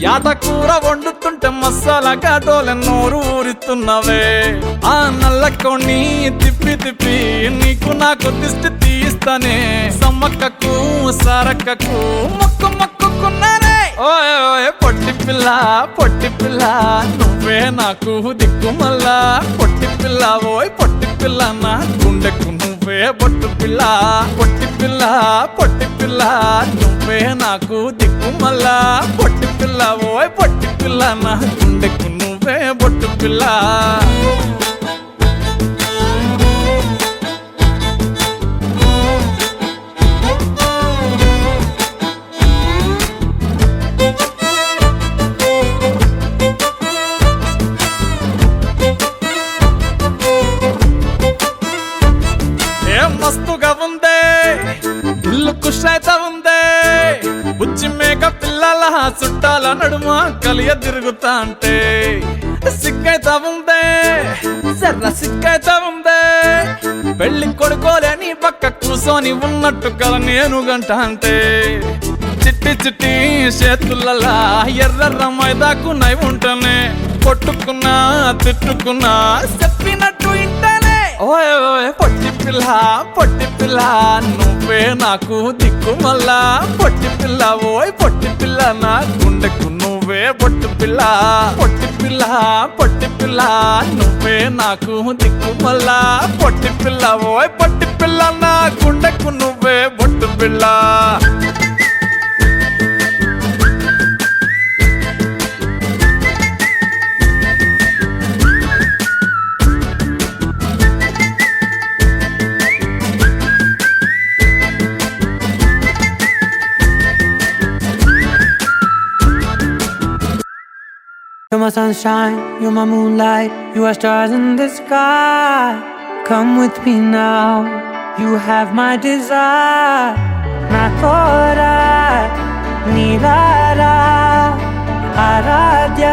[SPEAKER 21] యాట కూర వండుతుంటే మసాలా గాటోలే నోరు ఊరిస్తున్నవే ఆ నల్లకొని తిప్పి నీకు నాకు దిష్టి తీస్తానే సమ్మక్కకు సారక్కకు మొక్కుకున్నానే ఓయ్ పొట్టి పిల్ల నువ్వే నాకు దిక్కు మళ్ళా పొట్టి పిల్ల ఓయ్ పొట్టి పిల్ల నా గుండెకు నువ్వే బొట్టు పిల్ల పొట్టి పిల్ల నువ్వే నాకు దిక్కు మళ్ళా పొట్టి పిల్ల ఓయ్ పొట్టి పిల్ల నా గుండెకు నువ్వే బొట్టు పిల్ల మస్తుగా ఉందే ఇల్లు కుషైత ఉందే బుచ్చి మేక పిల్లల చుట్టాల నడుమ కలియ తిరుగుతా అంటే సిగ్గైతా ఉందే జర్ర సిగ్గైతా ఉందే పెళ్లి కొడుకోలేని పక్క కూసోని ఉన్నట్టు కల నేను గంట అంటే చిట్టి చేతులలా ఎర్ర మైదాకు నై ఉంటనే కొట్టుకున్నా తిట్టుకున్నా చెప్పినట్టు ఇంటనే ఓయ్ పొట్టి పిల్ల నువ్వే నాకు దిక్కు మళ్ళా పొట్టి పిల్ల ఓయ్ పొట్టి పిల్ల నా గుండెకు నువ్వే బొట్టు పిల్ల పొట్టి పిల్ల నువ్వే నాకు దిక్కు మళ్ళా పొట్టి పిల్ల ఓయ్ పొట్టి పిల్ల నా గుండెకు నువ్వే బొట్టు పిల్ల
[SPEAKER 22] You're my sunshine, you're my moonlight, you are stars in the sky. Come with me now, you have my desire. నా కోరా నీలారా ఆరాధ్య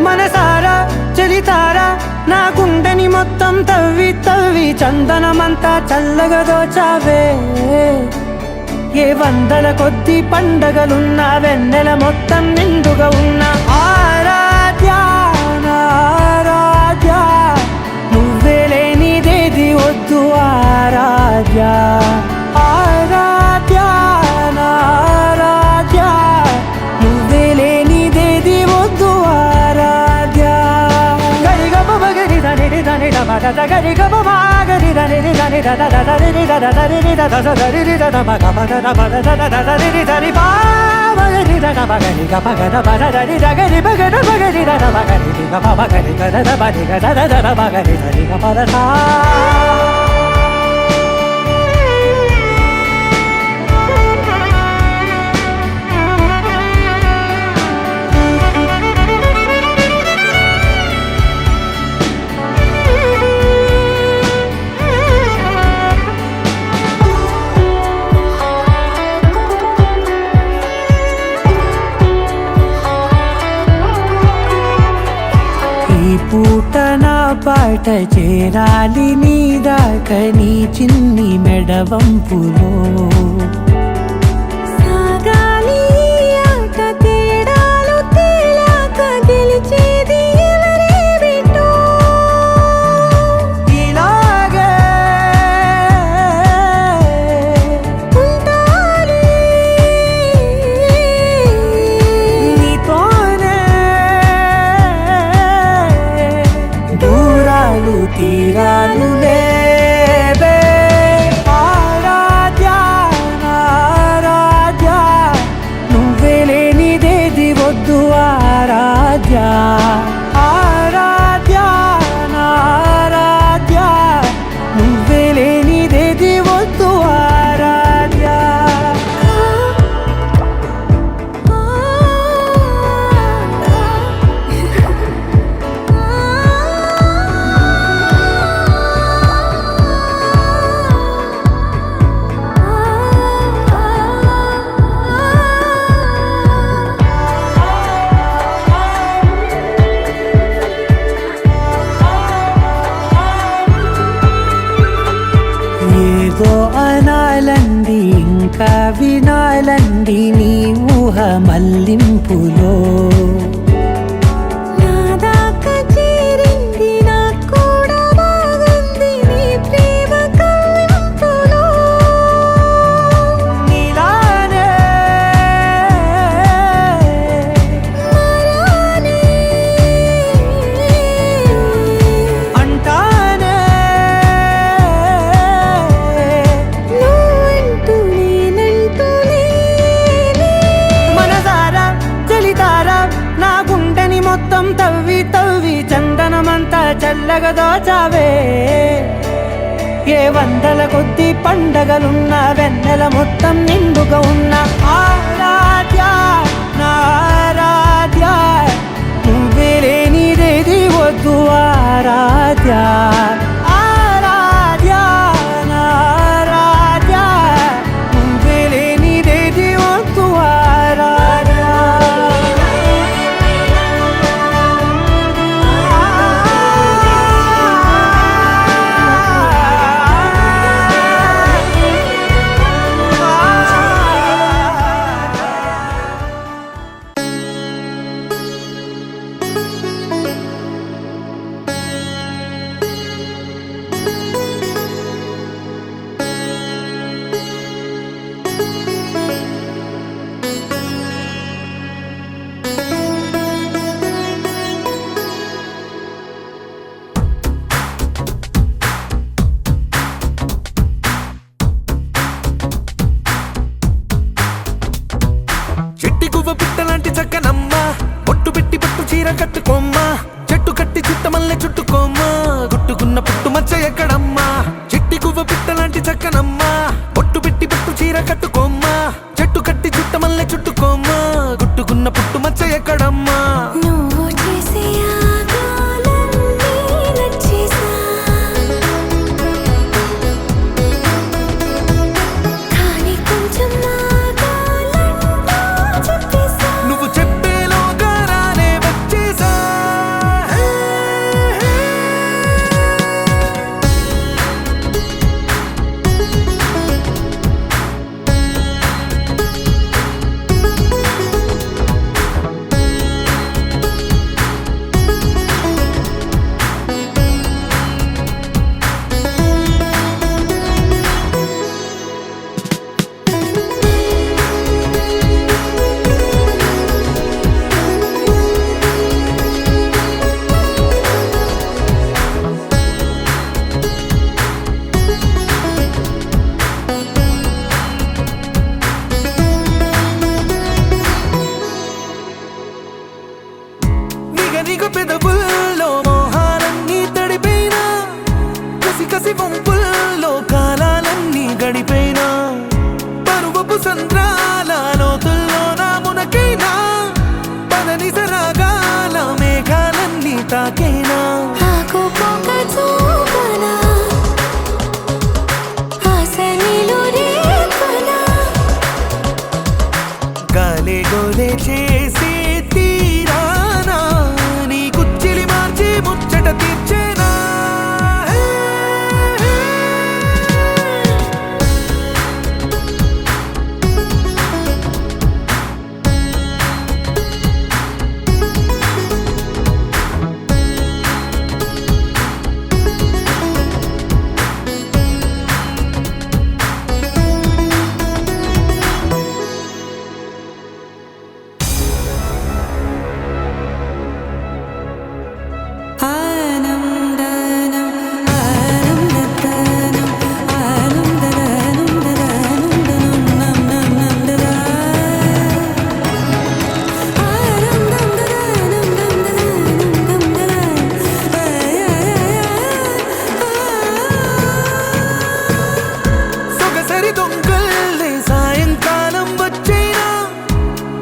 [SPEAKER 22] మనసారా చలితారా నా గుండెని మొత్తం తవ్వి తవ్వి చందనమంతా చల్లగా దోచావే ఏ వందల కొద్ది పండగలున్నా వెన్నెల మొత్తం నిండుగా ఉన్న ఆరాధ్య ఆరాధ్య నువ్వే లేనిదేది వద్దు ఆరాధ్య ఆరాధ్య ఆరాధ్య నువ్వే లేనిదేది వద్దు ఆరాధ్య గరిగ బగరి దని దని దమగ గరిగ బగరి దని దని దద దరి దద దరి దద దరి దద మగ మగ దద దద దరి దరి బాగరి దద బగరి గ బగ దద దరి దగరి బగ బగరి దద బగరి గ బగరి దద బగరి దద దద బగరి దరి గ పద సా పూట నా పాట చేరాలి నీ దాకా నీ చిన్ని మెడవంపులో
[SPEAKER 7] సాగాలి ఆట తేడాలు తేలాక గెలిచేది ఎవరే బిడ్డో
[SPEAKER 22] ఇలాగే
[SPEAKER 7] ఉంటాలి
[SPEAKER 22] నీతోనే దూరాలు తీరాలు లేవే ఆరాధ్య ఆరాధ్య నువ్వే లేనిదేది వద్దు ఆరాధ్య ఆరాధ్య ఆరాధ్య నువ్వే లేనిదేది వద్దు ఆరాధ్య ఏదో అనాలండి ఇంకా వినాలండి నీ ఊహ మల్లింపులో
[SPEAKER 7] నా దాకా చేరింది నాకు కూడా బాగుంది నీ ప్రేమ కవ్వింపులో
[SPEAKER 22] నీలానే
[SPEAKER 7] మరానే
[SPEAKER 22] అంటానే
[SPEAKER 7] నువ్వంటూ నేనంటూ లేనే
[SPEAKER 22] మనసారా చలితారా నా గుండెని మొత్తం తవ్వి తవ్వి చందనమంతా చల్లగా దోచావే ఏ వందల కొద్ది పండగలున్నా వెన్నెల మొత్తం నిండుగా ఉన్న ఆరాధ్య నా ఆరాధ్య నువ్వే లేనిదేది వద్దు ఆరాధ్య ఆరాధ్య నా ఆరాధ్య నువ్వే లేనిదేది వద్దు ఆరాధ్య
[SPEAKER 19] చీర కట్టుకోమ్మా చెట్టు కట్టి చుట్టమల్లె చుట్టుకోమ్మా గుట్టుకున్న పుట్టుమ ఎక్కడమ్మా చిట్టి కువ్వ పిట్టలాంటి చక్కనమ్మా పొట్టు పెట్టి పట్టు చీర కట్టుకోమ్మా చెట్టు కట్టి చుట్టమల్లె చుట్టుకోమ్మా గుట్టుకున్న పుట్టు మచ్చ ఎక్కడమ్మా
[SPEAKER 7] నువ్వు చేసే ఆగాలన్నీ నచ్చేసా కానీ కొంచెం ఆగాలంటూ చెప్పేసా
[SPEAKER 19] నువ్వు చెప్పేలోగా రానే వచ్చేసా నిగ పెదవుల్లో మోహాలన్నీ తడిపోయినా కసి కసి వంపుల్లో కాలాలన్నీ గడిపోయినా పరువపు సంద్రాల లోతుల్లో నా మునకైనా పదని సరాగాల మేఘాలన్నీ తాకైనా
[SPEAKER 7] ఆకుపోక చూపనా ఆశనిలు రేపనా
[SPEAKER 19] గాలే గోలే చేసి తీరానా నీ కుచ్చిలి మార్చి ముచ్చట తీర్చేనా సొగసరి దొంగల్లే సాయంకాలం వచ్చైనా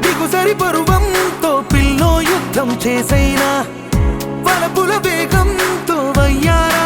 [SPEAKER 19] దిగుసరి పరువంతో పిల్లో యుద్ధం చేసైనా వలపుల వేగంతో వయ్యారా